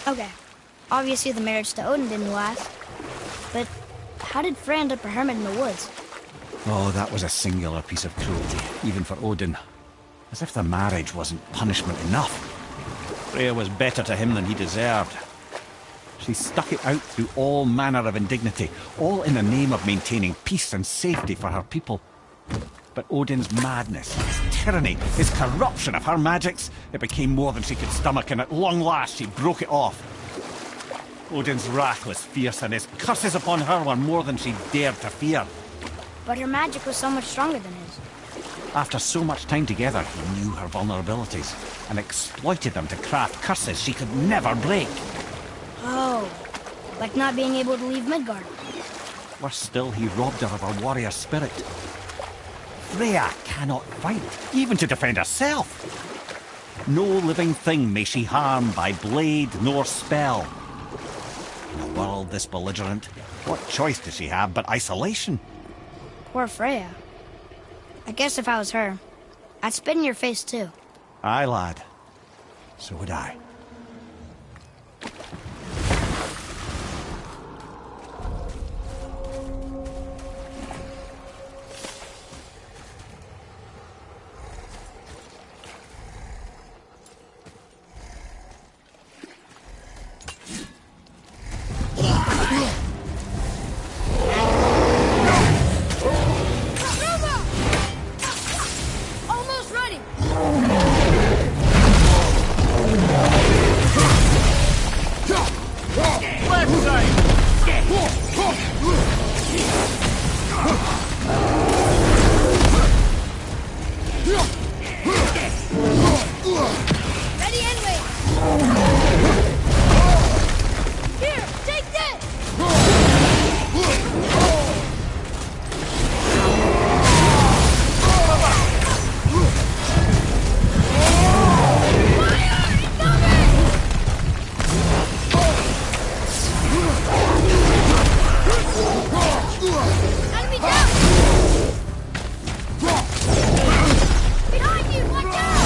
Okay. Obviously the marriage to Odin didn't last. But how did Frey end up a hermit in the woods? Oh, that was a singular piece of cruelty, even for Odin. As if the marriage wasn't punishment enough. Freya was better to him than he deserved. She stuck it out through all manner of indignity, all in the name of maintaining peace and safety for her people. But Odin's madness, his tyranny, his corruption of her magics, it became more than she could stomach, and at long last she broke it off. Odin's wrath was fierce, and his curses upon her were more than she dared to fear. But her magic was so much stronger than his. After so much time together, he knew her vulnerabilities, and exploited them to craft curses she could never break. Oh, like not being able to leave Midgard. Worse still, he robbed her of her warrior spirit. Freya cannot fight, even to defend herself. No living thing may she harm by blade nor spell. In a world this belligerent, what choice does she have but isolation? Poor Freya. I guess if I was her, I'd spit in your face too. Aye, lad. So would I. Almost ready! Left side! Ready and wait! Here, take this! Enemy down! Behind you, watch out!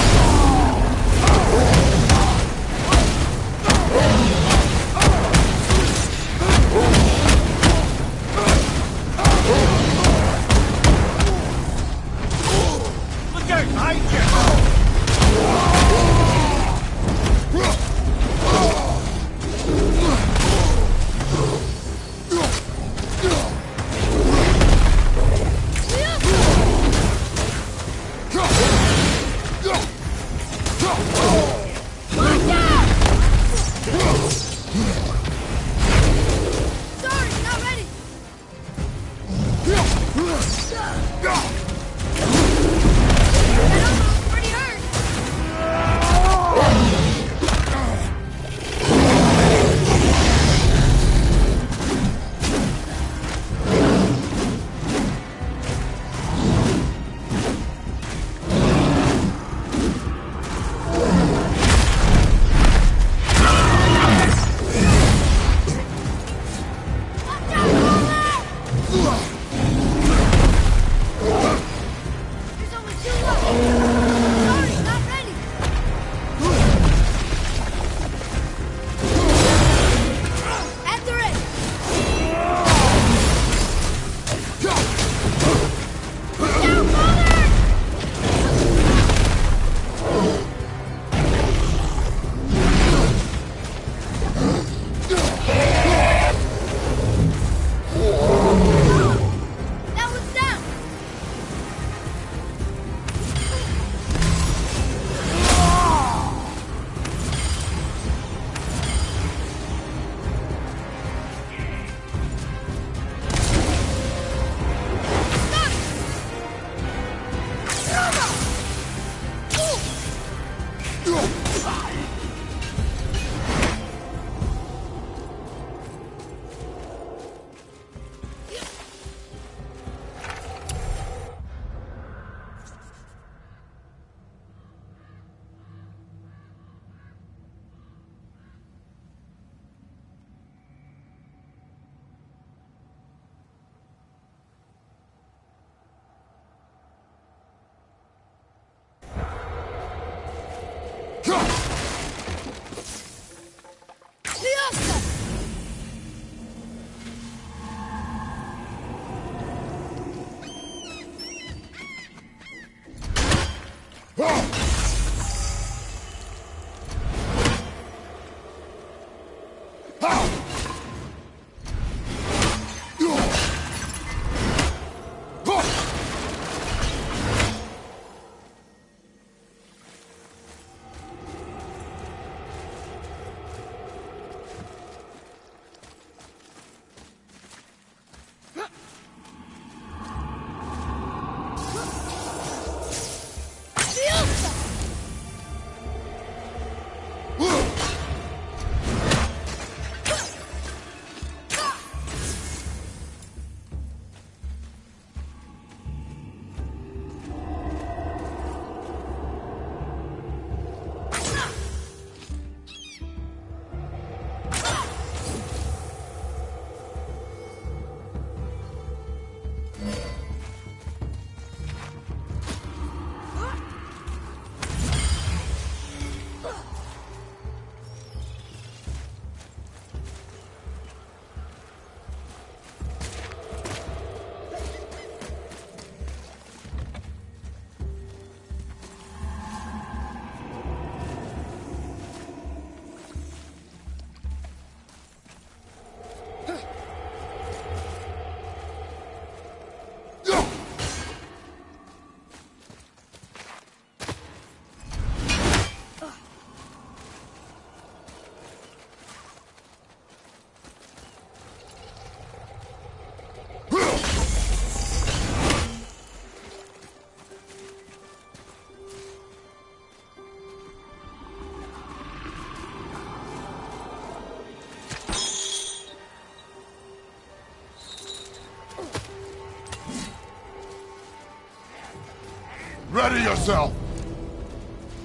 Ready yourself!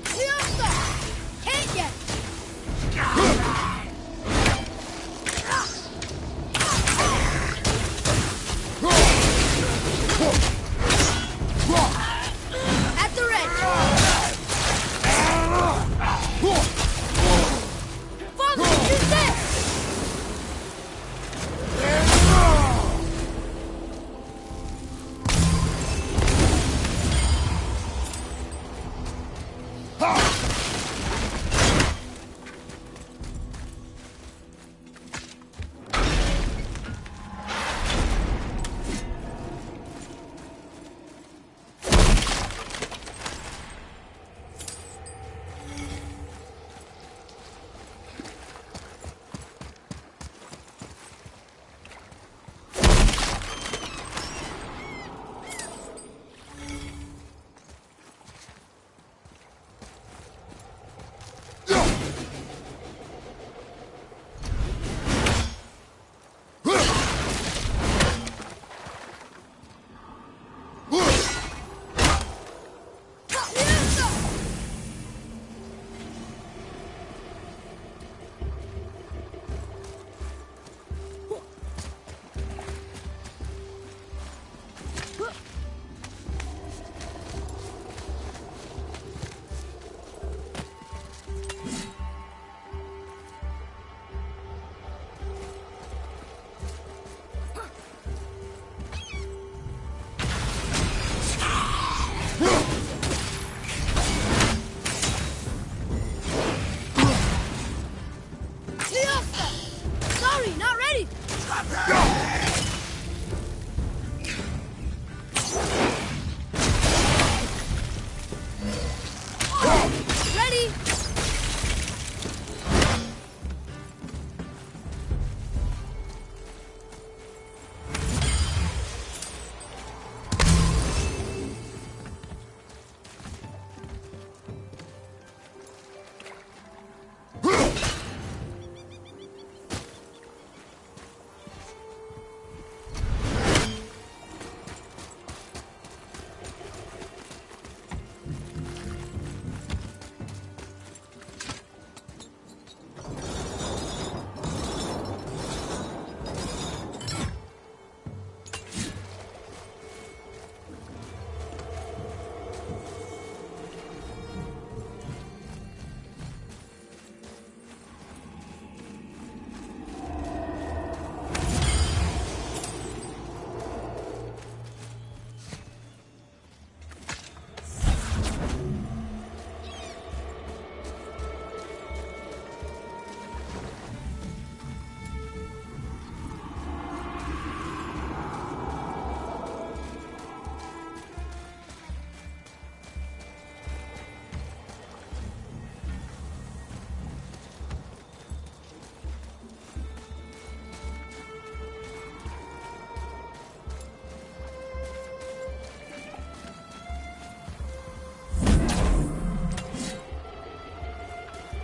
Esta! Can't yet! At the ready! Father, use this! Sorry, not ready! Ready!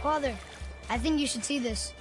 Father, I think you should see this.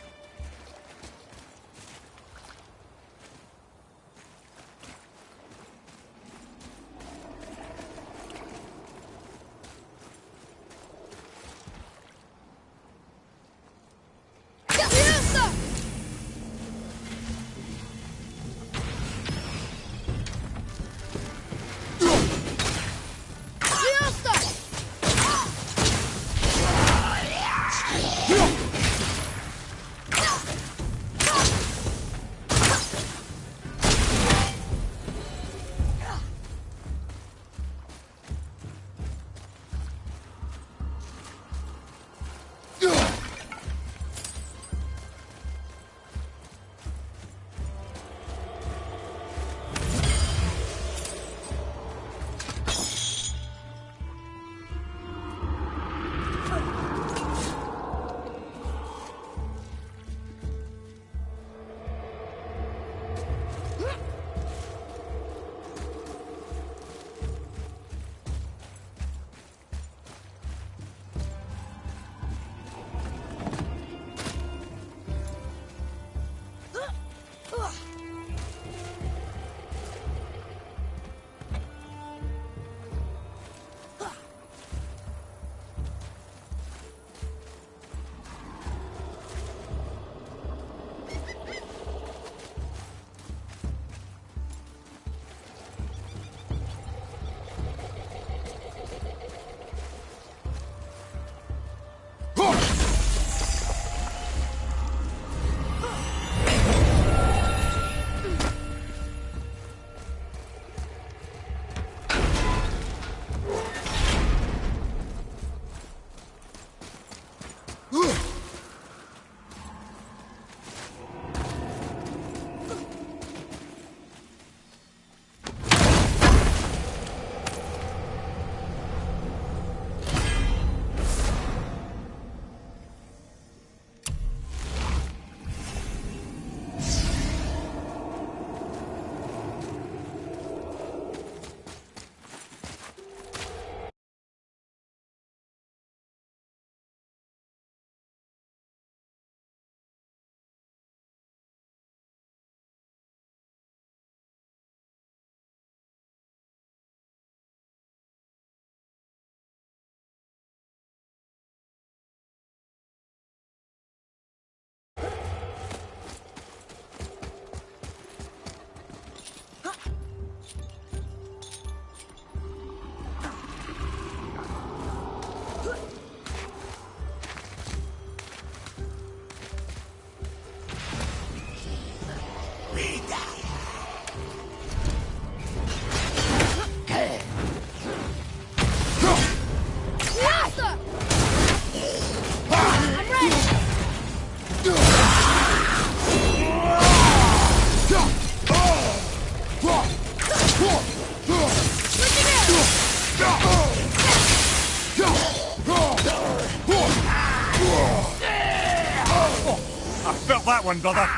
one, brother.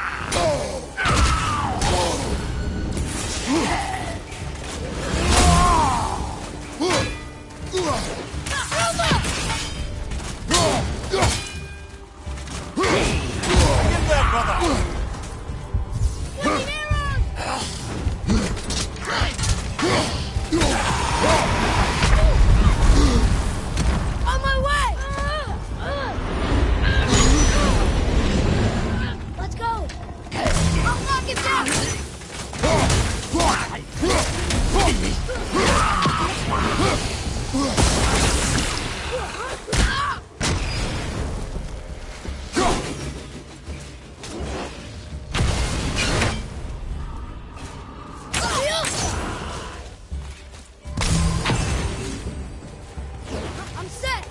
Get there, brother. On my way! Let's go! I'll knock it down! I'm set!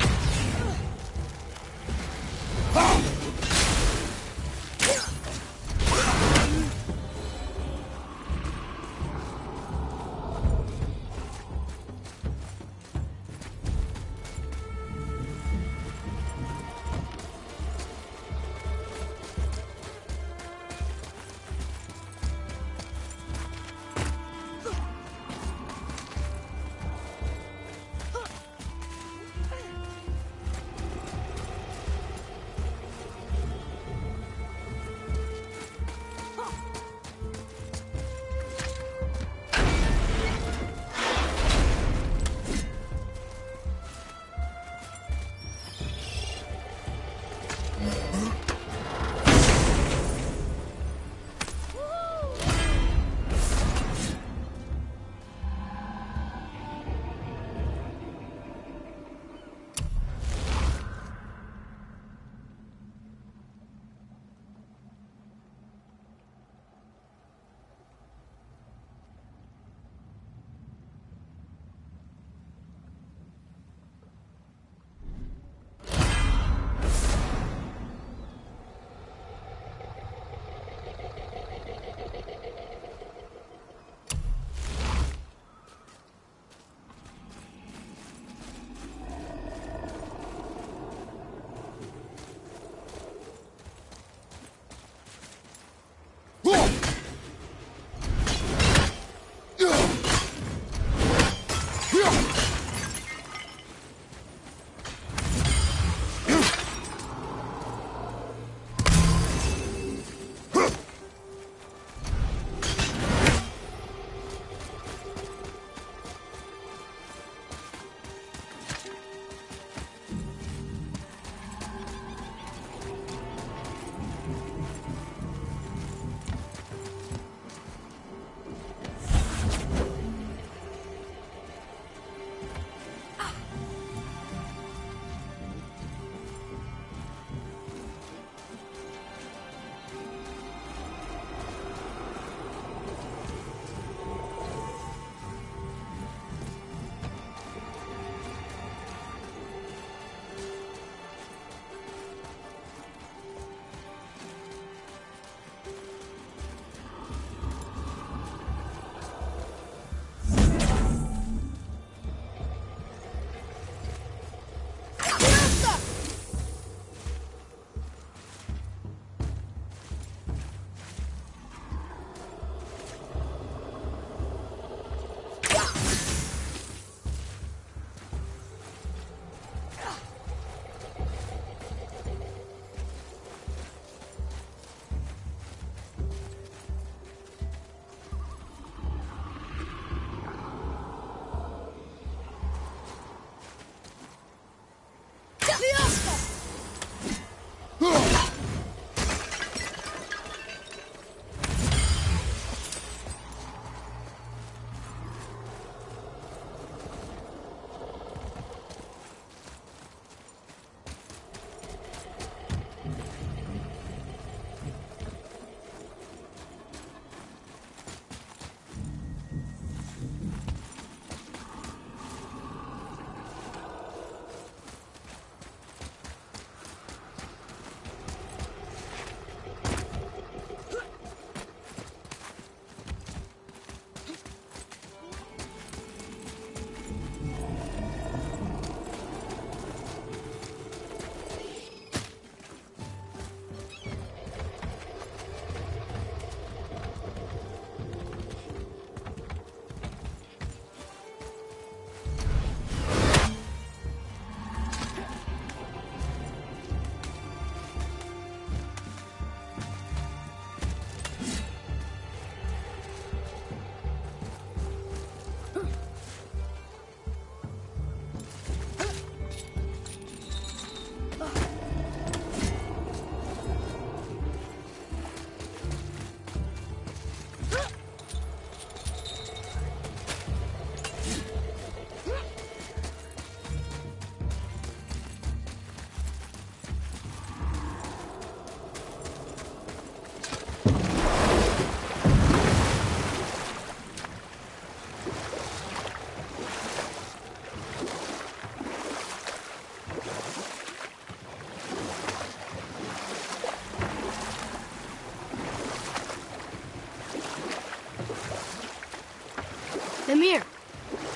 Mimir,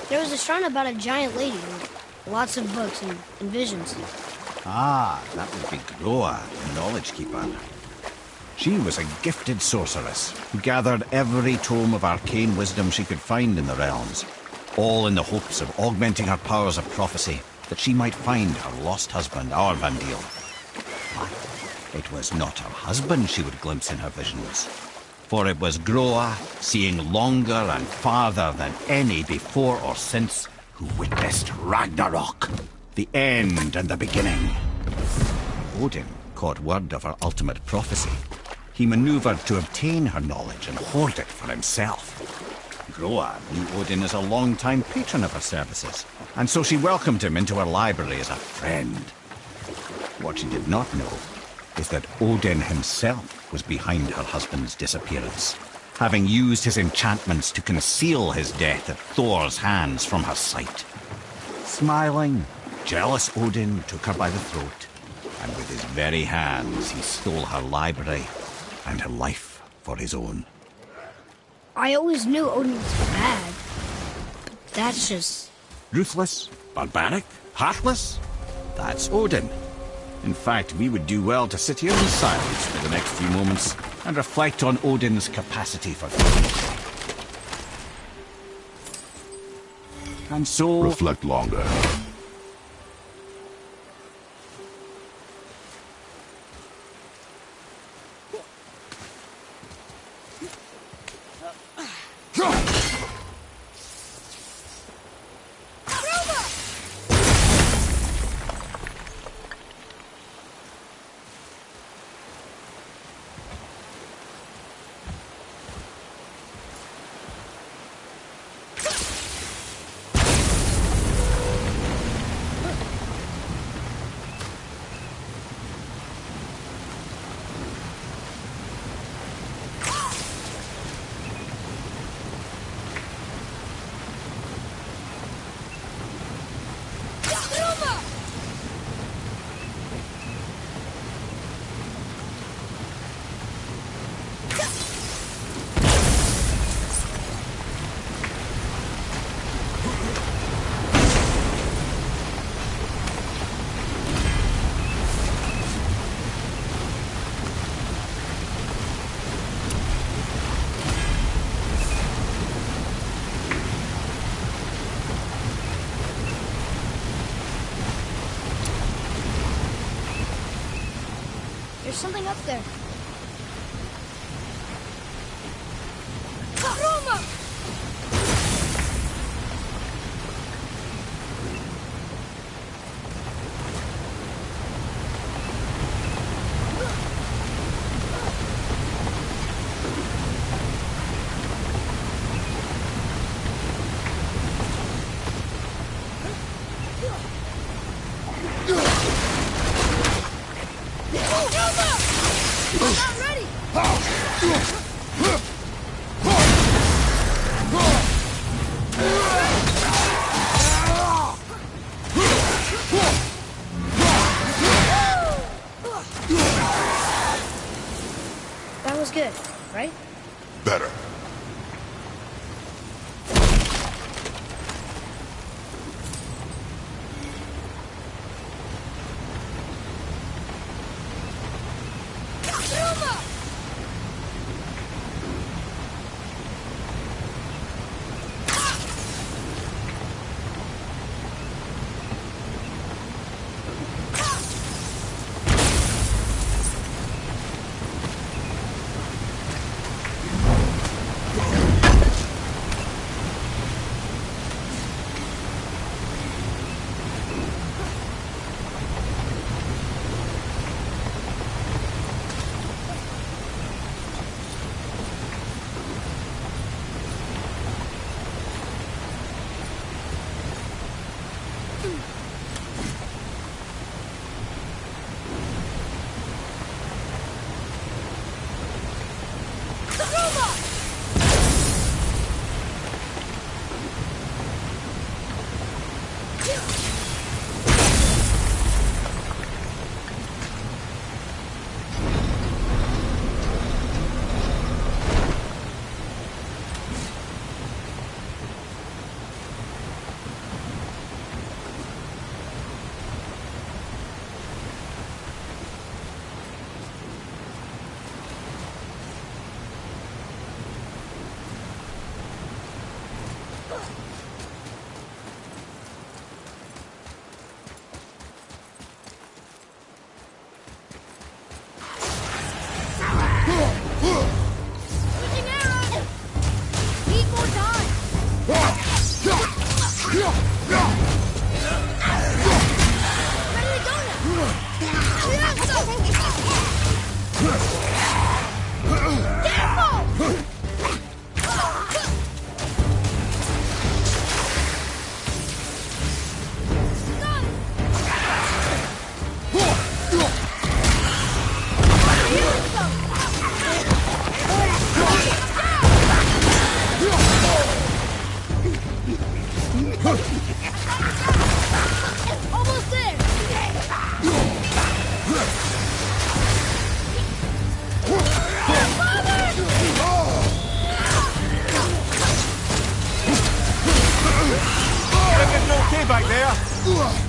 there was a shrine about a giant lady with lots of books and visions. Ah, that would be Groa, the Knowledge Keeper. She was a gifted sorceress who gathered every tome of arcane wisdom she could find in the realms, all in the hopes of augmenting her powers of prophecy, that she might find her lost husband, Arvandil. But it was not her husband she would glimpse in her visions, for it was Groa, seeing longer and farther than any before or since, who witnessed Ragnarok, the end and the beginning. Odin caught word of her ultimate prophecy. He maneuvered to obtain her knowledge and hoard it for himself. Groa knew Odin as a long-time patron of her services, and so she welcomed him into her library as a friend. What she did not know is that Odin himself was behind her husband's disappearance, having used his enchantments to conceal his death at Thor's hands from her sight. Smiling, jealous Odin took her by the throat, and with his very hands he stole her library and her life for his own. I always knew Odin was bad, but that's just... Ruthless, barbaric, heartless? That's Odin. In fact, we would do well to sit here in silence for the next few moments and reflect on Odin's capacity for cruelty. And so... Reflect longer. There's something up there. That was good, right? Better. What's the poison?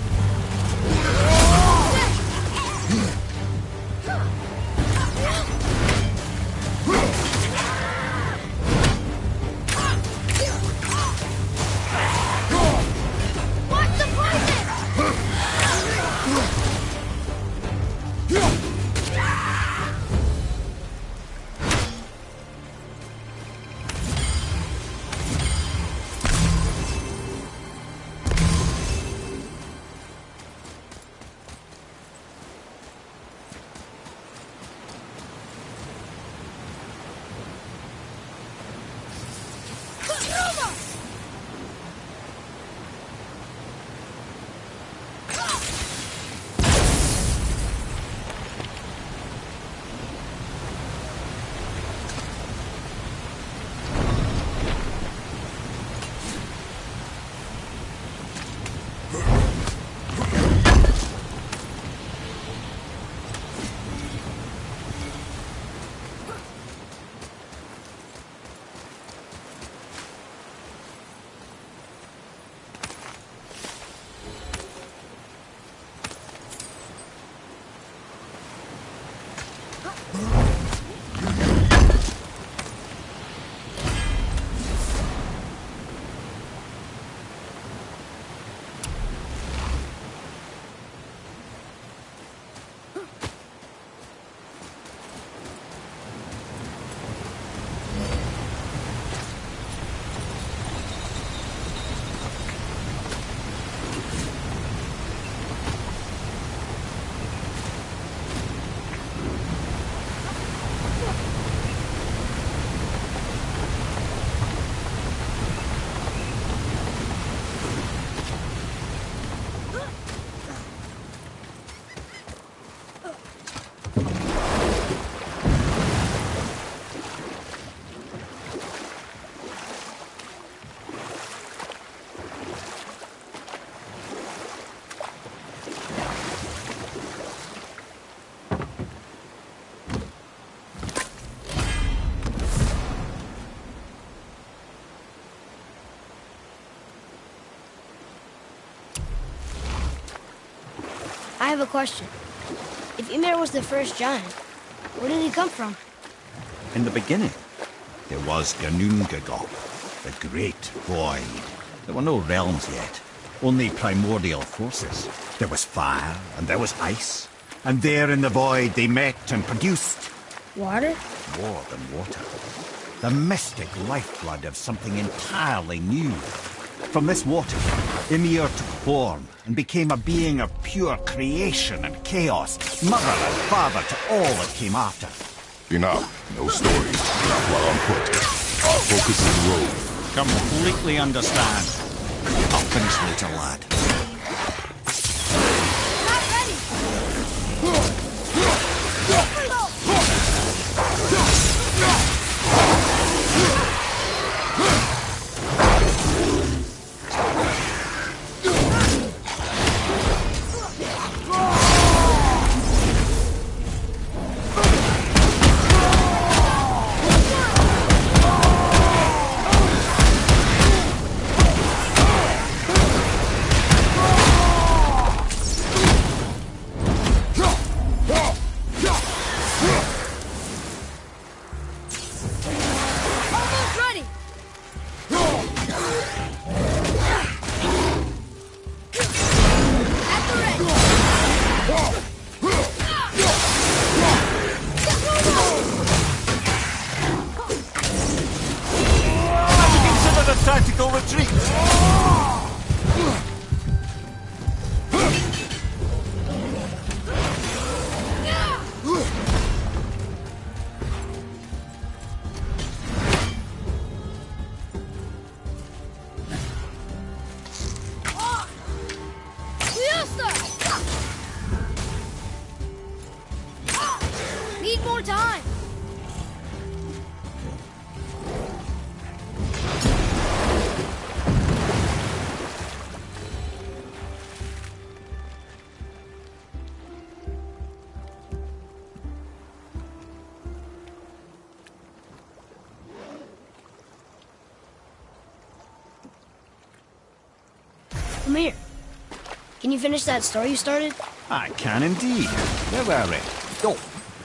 I have a question. If Ymir was the first giant, where did he come from? In the beginning, there was Ginnungagap, the Great Void. There were no realms yet, only primordial forces. There was fire, and there was ice. And there in the void they met and produced... Water? More than water. The mystic lifeblood of something entirely new. From this water, Ymir took form and became a being of pure creation and chaos, mother and father to all that came after. Enough. No stories. Not while on foot. Our focus is the road. Completely understand. I'll finish later, lad. Not ready! Tactical retreat! Need more time! Come here. Can you finish that story you started? I can indeed. Where were we? Oh,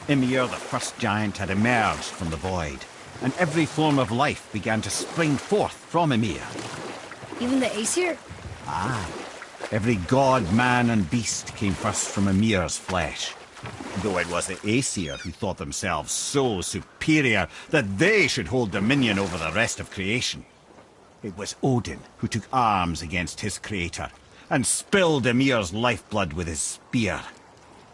Ymir, the first giant, had emerged from the void, and every form of life began to spring forth from Ymir. Even the Aesir? Ah, every god, man, and beast came first from Ymir's flesh. Though it was the Aesir who thought themselves so superior that they should hold dominion over the rest of creation. It was Odin who took arms against his creator and spilled Ymir's lifeblood with his spear.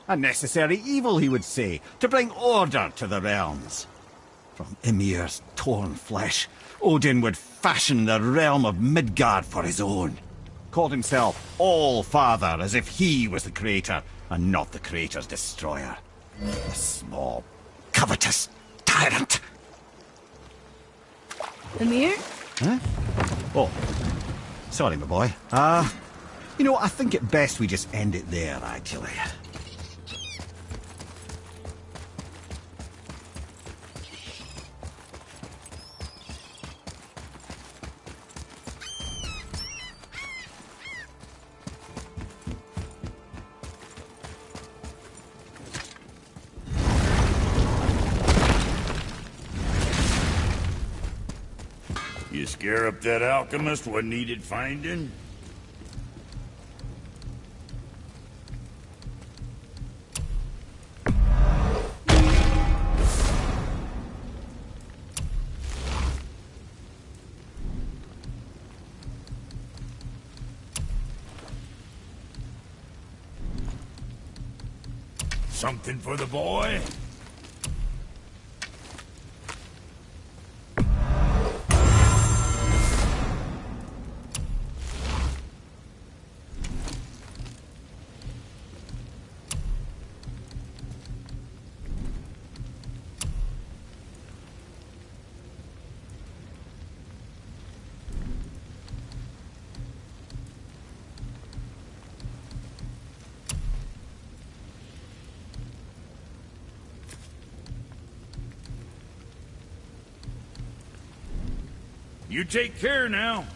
A necessary evil, he would say, to bring order to the realms. From Ymir's torn flesh, Odin would fashion the realm of Midgard for his own. Called himself All-Father, as if he was the creator and not the creator's destroyer. A small, covetous tyrant. Ymir? Huh? Oh, sorry, my boy. You know, I think it best we just end it there, actually. You scare up that alchemist what needed finding? Something for the boy? You take care now.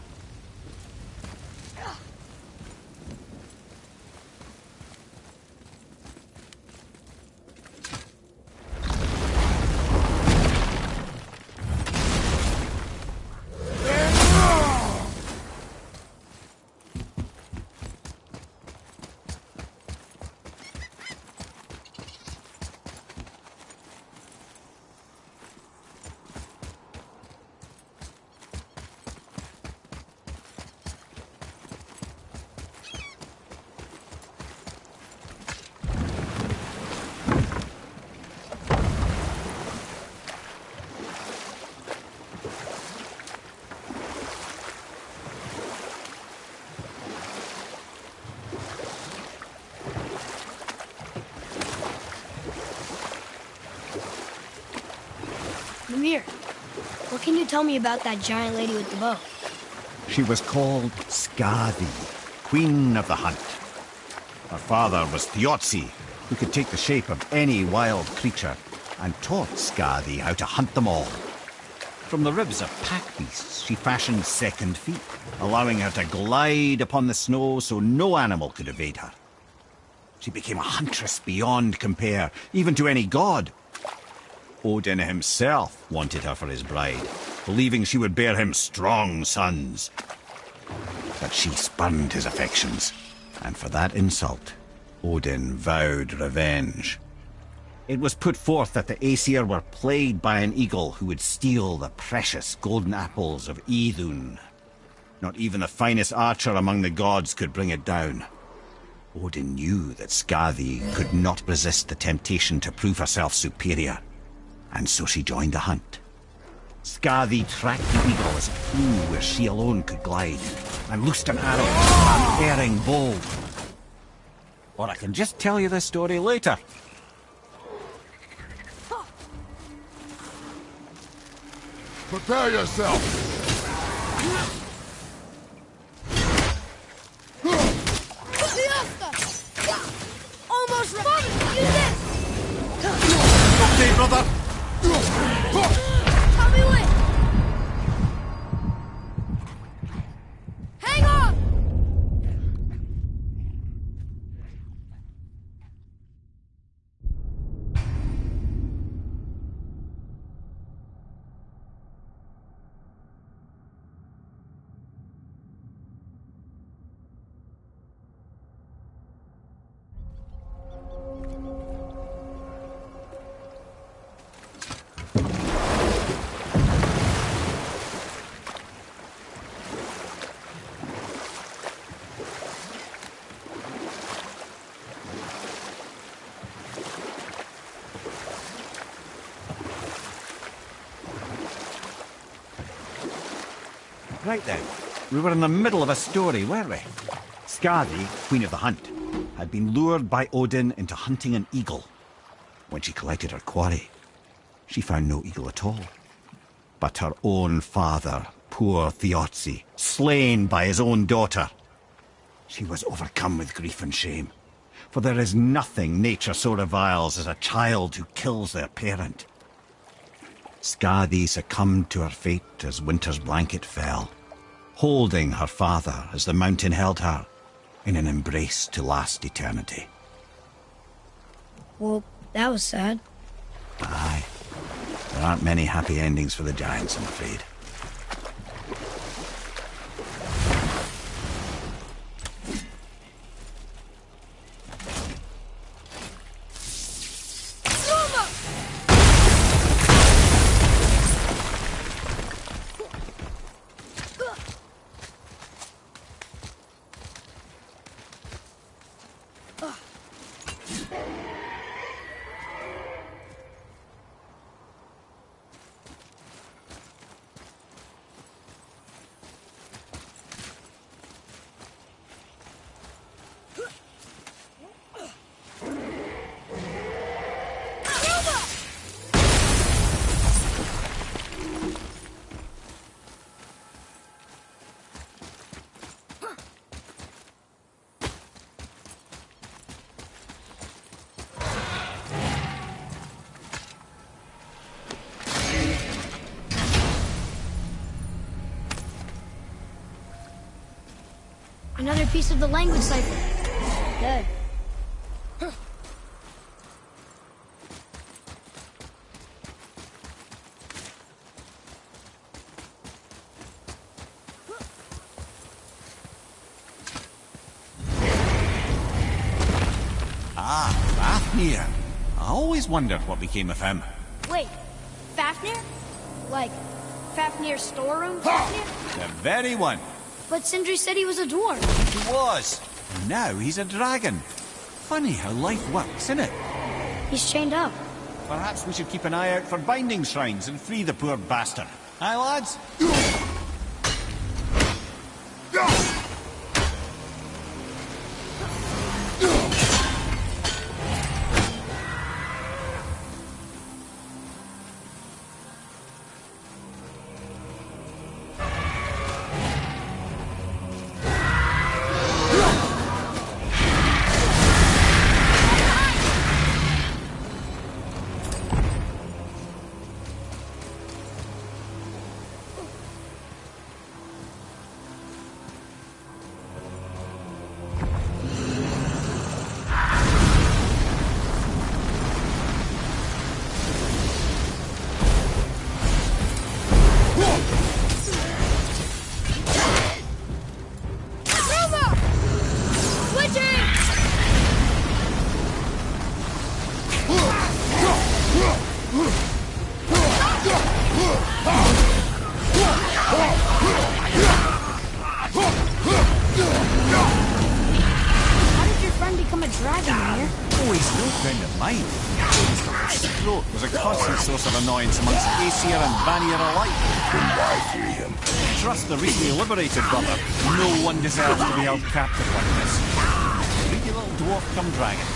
Ymir, what can you tell me about that giant lady with the bow? She was called Skadi, Queen of the Hunt. Her father was Thiotzi, who could take the shape of any wild creature, and taught Skadi how to hunt them all. From the ribs of pack beasts, she fashioned second feet, allowing her to glide upon the snow so no animal could evade her. She became a huntress beyond compare, even to any god. Odin himself wanted her for his bride, believing she would bear him strong sons. But she spurned his affections, and for that insult, Odin vowed revenge. It was put forth that the Aesir were plagued by an eagle who would steal the precious golden apples of Idun. Not even the finest archer among the gods could bring it down. Odin knew that Skadi could not resist the temptation to prove herself superior, and so she joined the hunt. Skadi tracked the eagle as it flew where she alone could glide, and loosed an arrow from an unerring bow. Or I can just tell you this story later. Prepare yourself! Esta! Almost right! Use this! Okay, brother! Tell me when! Hang on! Right then. We were in the middle of a story, weren't we? Skadi, Queen of the Hunt, had been lured by Odin into hunting an eagle. When she collected her quarry, she found no eagle at all. But her own father, poor Thiotzi, slain by his own daughter. She was overcome with grief and shame. For there is nothing nature so reviles as a child who kills their parent. Skadi succumbed to her fate as winter's blanket fell, holding her father as the mountain held her in an embrace to last eternity. Well, that was sad. Aye. There aren't many happy endings for the giants, I'm afraid. Another piece of the language cipher. Good. Fafnir. I always wondered what became of him. Wait, Fafnir? Like, Fafnir's storeroom Fafnir? The very one. But Sindri said he was a dwarf. He was. And now he's a dragon. Funny how life works, isn't it? He's chained up. Perhaps we should keep an eye out for binding shrines and free the poor bastard. Aye, lads? Trust the recently liberated brother. No one deserves to be held captive like this. Greedy little dwarf come dragon.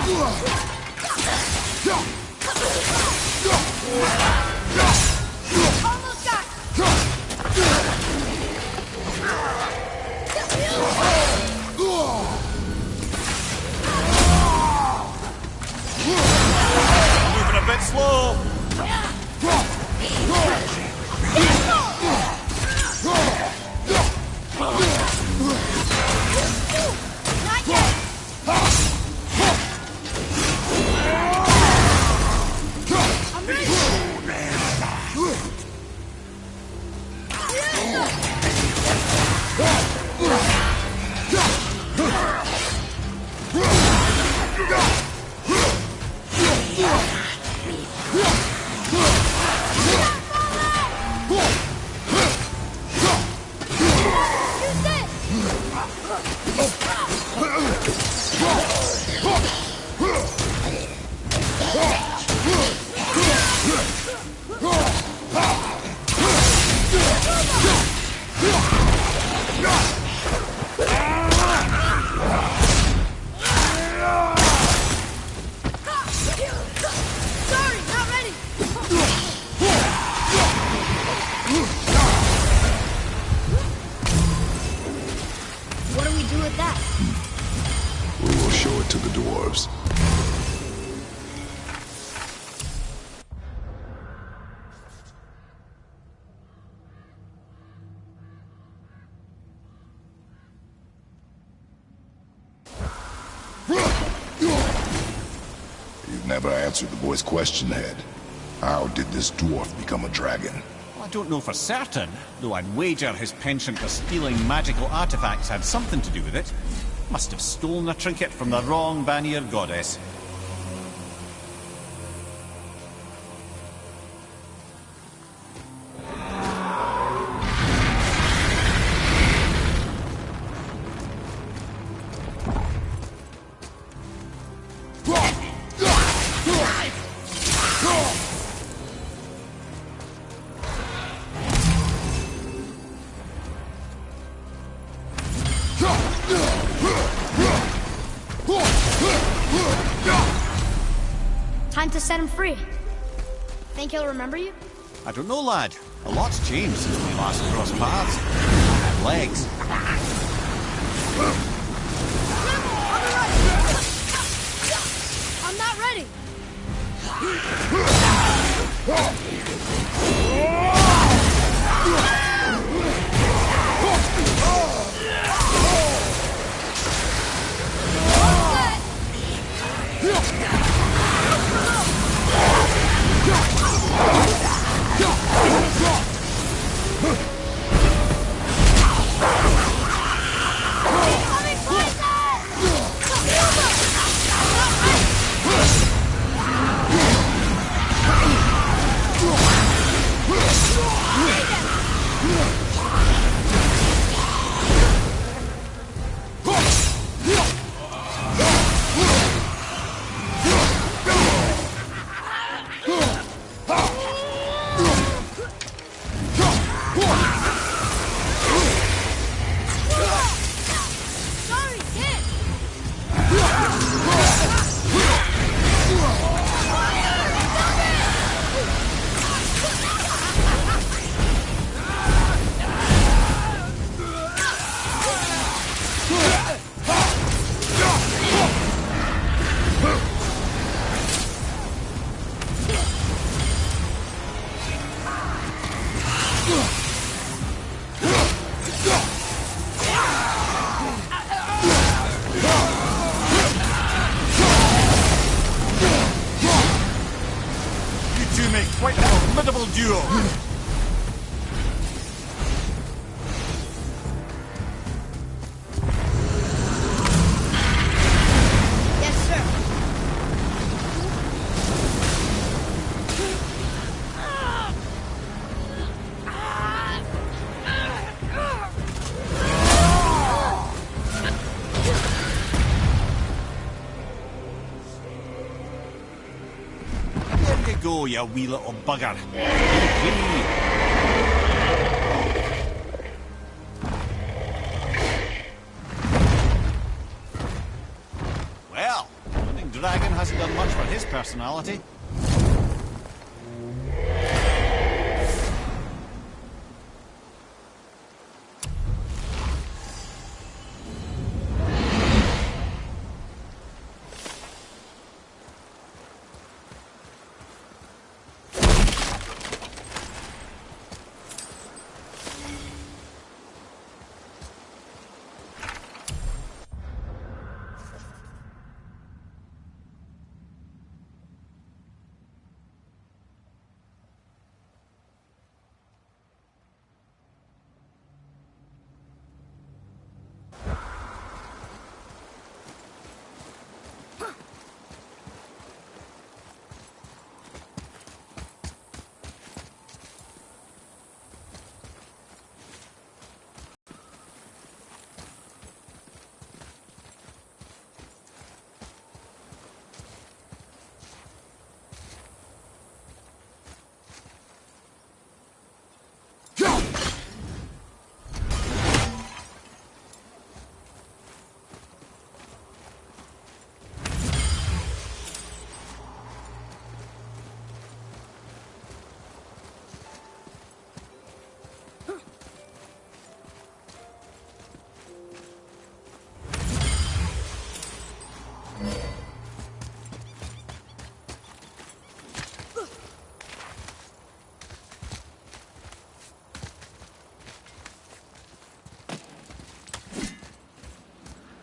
Almost got Moving a bit slow. Not yet. I'm ready. Sorry, not ready. What do we do with that? We will show it to the dwarves. You've never answered the boy's question, Head. How did this dwarf become a dragon? Well, I don't know for certain, though I'd wager his penchant for stealing magical artifacts had something to do with it. Must have stolen a trinket from the wrong Vanir goddess. Time to set him free. Think he'll remember you? I don't know, lad. A lot's changed since we last crossed paths. I have legs. I'm not ready. Sorry, kid. You two make quite a formidable duo. Yes, sir. There you go, you wee little bugger. Well, running dragon hasn't done much for his personality.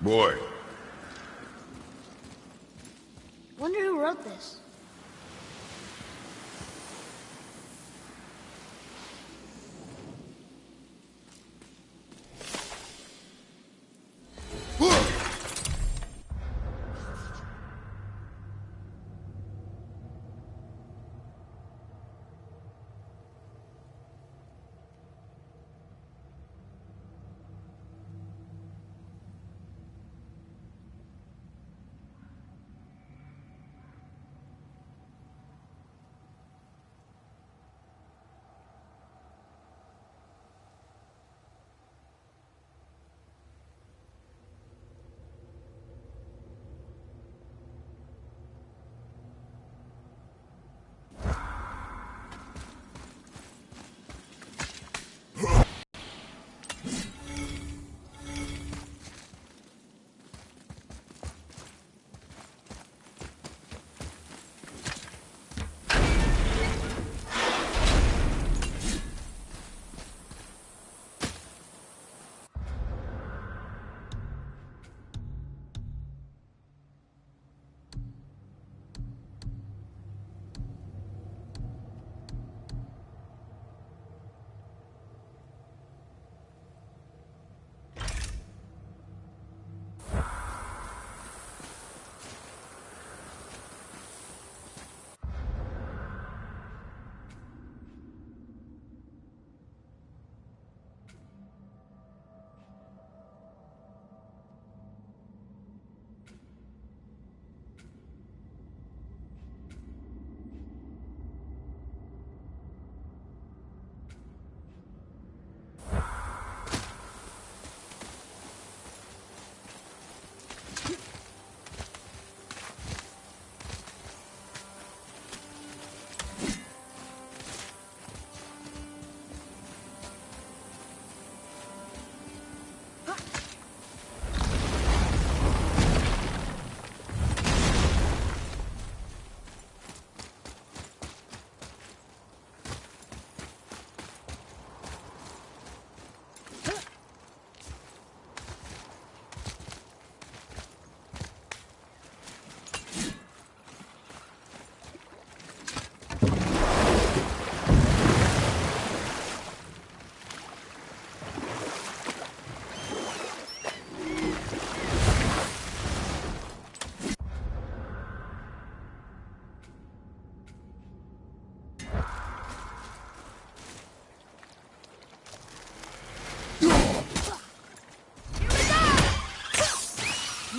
Boy. Wonder who wrote this.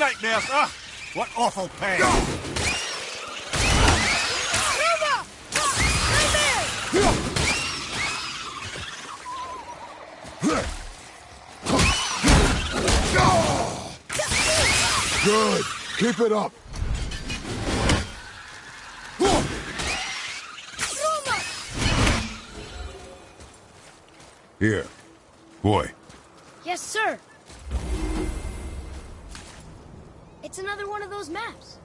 Nightmares! Ugh! What awful pain! Good. Keep it up. Here. Boy. Yes, sir. It's another one of those maps.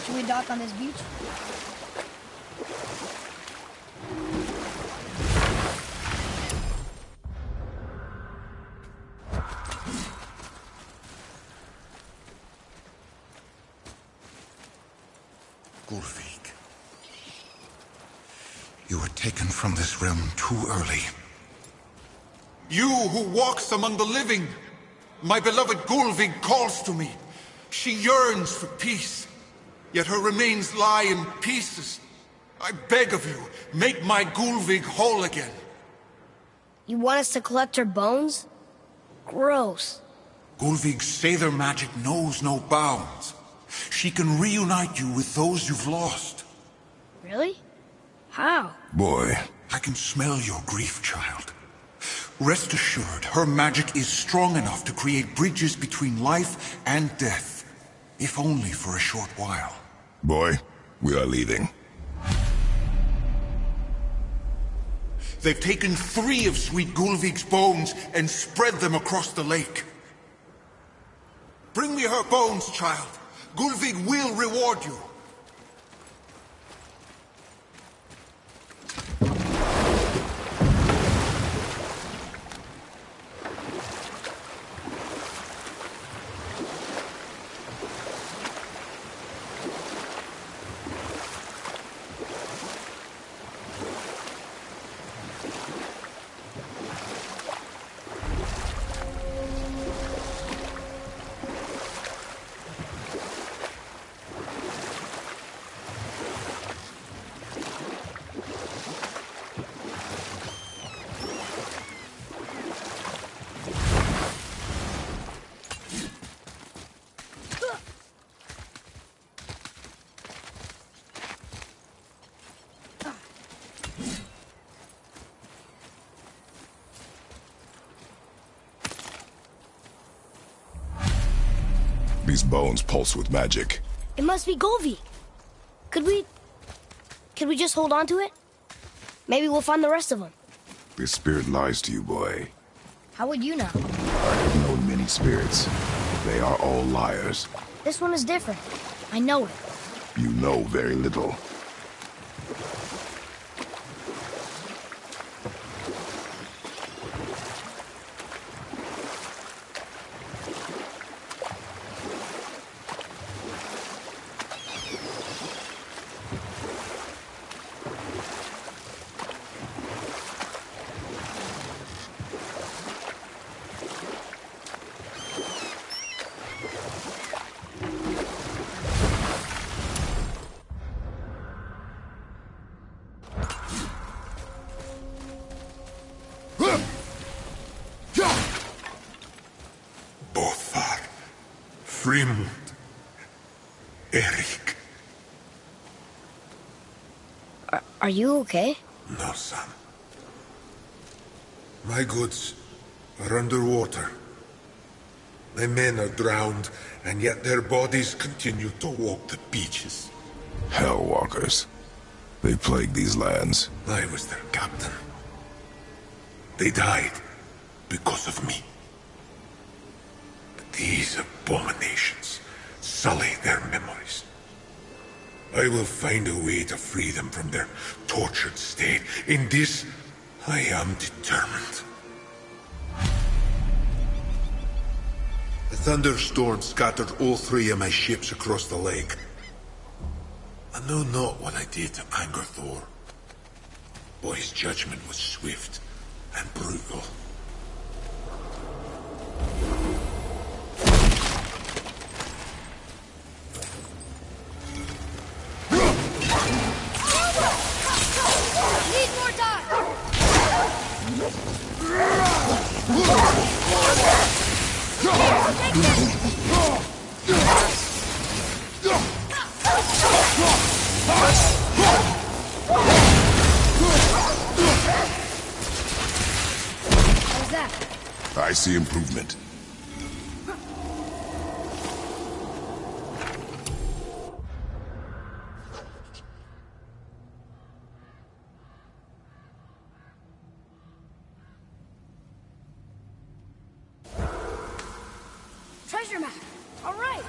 Should we dock on this beach? Gulvig, you were taken from this realm too early. You who walks among the living, my beloved Gulvig calls to me. She yearns for peace, yet her remains lie in pieces. I beg of you, make my Gulvig whole again. You want us to collect her bones? Gross. Gulvig's Sather magic knows no bounds. She can reunite you with those you've lost. Really? How? Boy. I can smell your grief, child. Rest assured, her magic is strong enough to create bridges between life and death, if only for a short while. Boy, we are leaving. They've taken 3 of sweet Gulvig's bones and spread them across the lake. Bring me her bones, child. Gulvig will reward you. These bones pulse with magic. It must be Gulvig. Could we just hold on to it? Maybe we'll find the rest of them. This spirit lies to you, boy. How would you know? I have known many spirits. They are all liars. This one is different. I know it. You know very little. Fremd. Eric. Are you okay? No, son. My goods are underwater. My men are drowned, and yet their bodies continue to walk the beaches. Hellwalkers. They plague these lands. I was their captain. They died because of me. But these abominations sully their memories. I will find a way to free them from their tortured state. In this, I am determined. A thunderstorm scattered all 3 of my ships across the lake. I know not what I did to anger Thor, but his judgment was swift and brutal. Need more time! Take this! How's that? I see improvement. Treasure map! All right!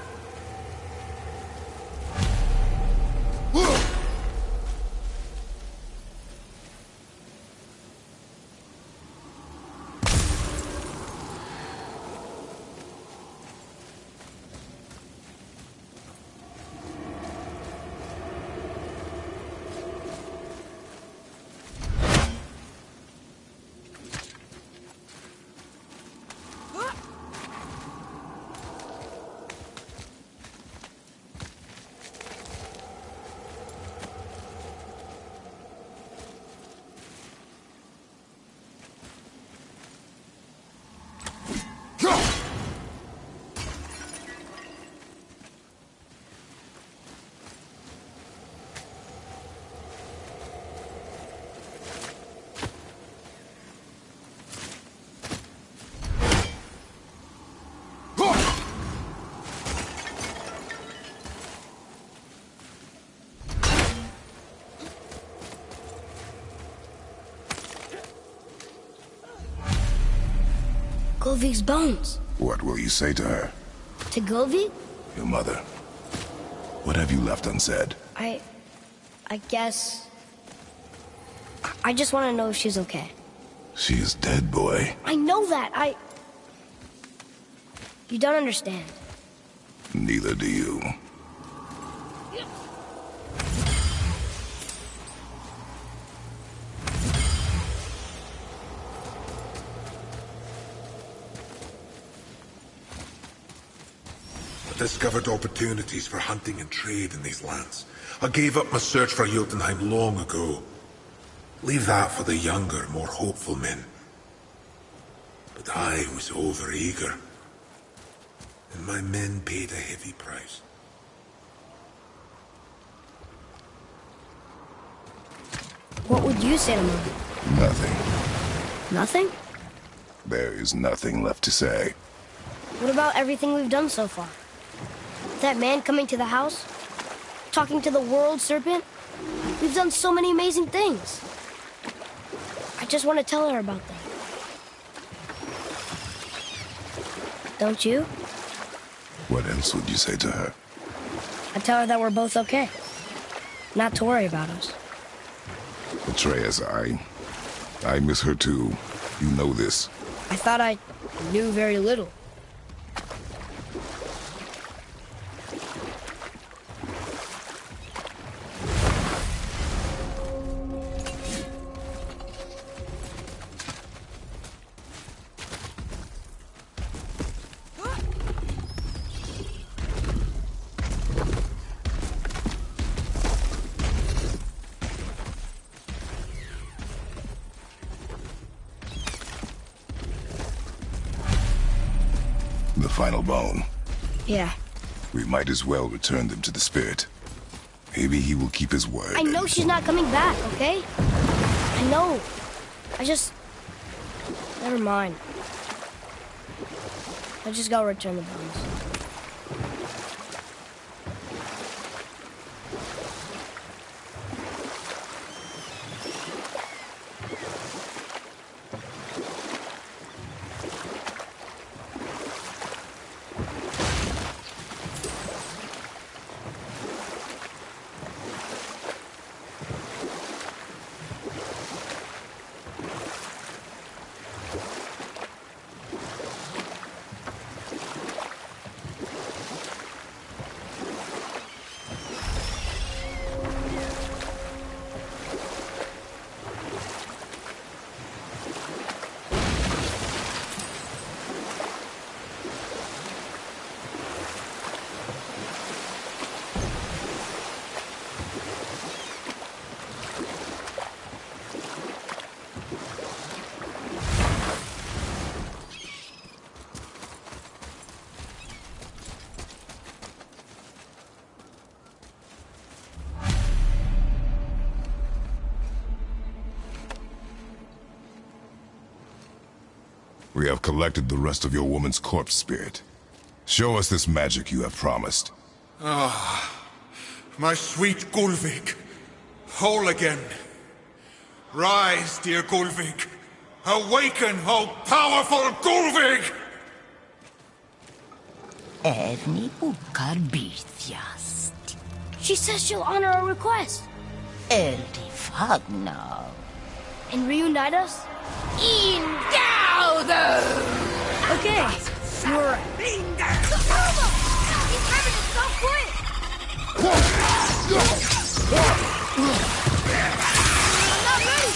Govig's bones. What will you say to her? To Govig? Your mother. What have you left unsaid? I guess... I just want to know if she's okay. She is dead, boy. I know that, You don't understand. Neither do you. I discovered opportunities for hunting and trade in these lands. I gave up my search for Jotunheim long ago. Leave that for the younger, more hopeful men. But I was overeager. And my men paid a heavy price. What would you say to Mom? Nothing. Nothing? There is nothing left to say. What about everything we've done so far? That man coming to the house? Talking to the world serpent? We've done so many amazing things. I just want to tell her about them. Don't you? What else would you say to her? I tell her that we're both okay. Not to worry about us. Atreus, I miss her too. You know this. I thought I knew very little. The final bone. Yeah. We might as well return them to the spirit. Maybe he will keep his word. I know she's not coming back, okay? I know. Never mind. I just gotta return the bones. We have collected the rest of your woman's corpse spirit. Show us this magic you have promised. Ah, my sweet Gulvig. Whole again. Rise, dear Gulvig. Awaken, O powerful Gulvig! Erni bukar bitjast. She says she'll honor our request. Eldi fagna. And reunite us? Okay, you're right. He's having it so quick! I'm not ready!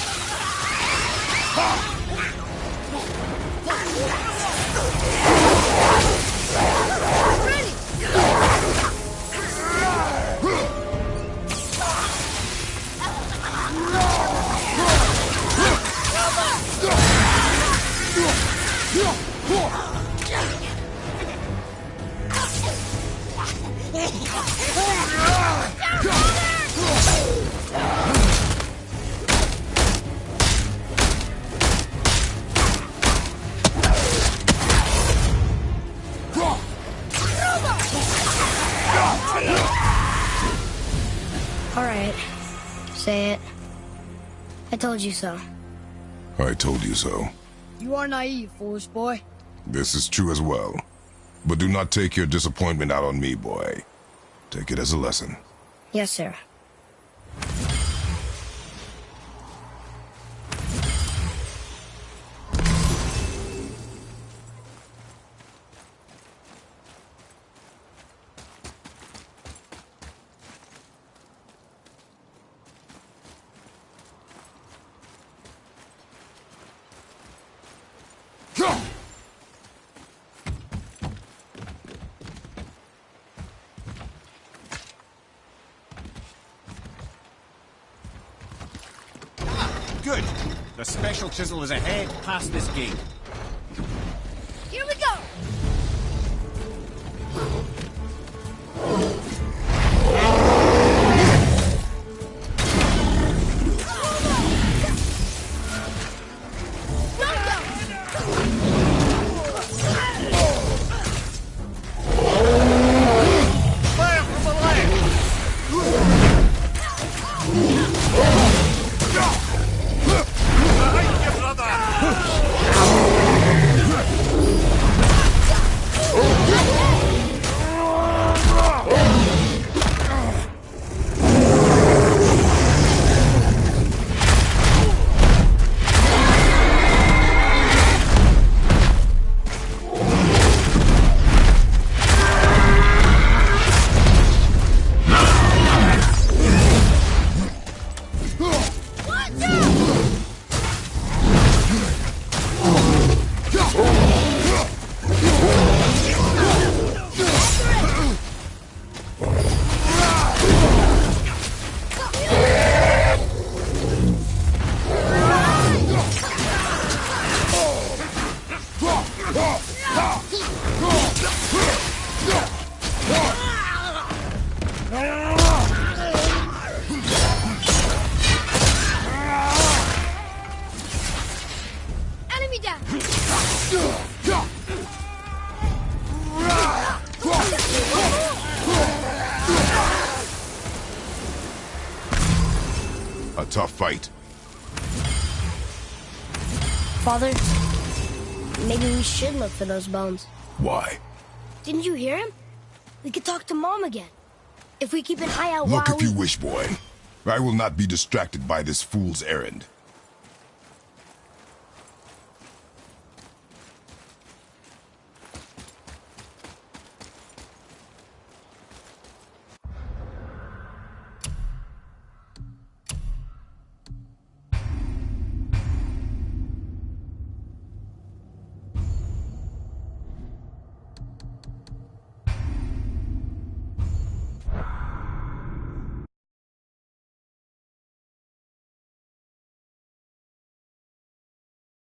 All right, say it. I told you so. I told you so. You are naive, foolish boy. This is true as well. But do not take your disappointment out on me, boy. Take it as a lesson. Yes, sir. Good. The special chisel is ahead past this gate. Here we go! Fire from the left! Behind you, brother! A tough fight. Father, maybe we should look for those bones. Why? Didn't you hear him? We could talk to Mom again. If we keep an eye out Look while if you wish, boy. I will not be distracted by this fool's errand.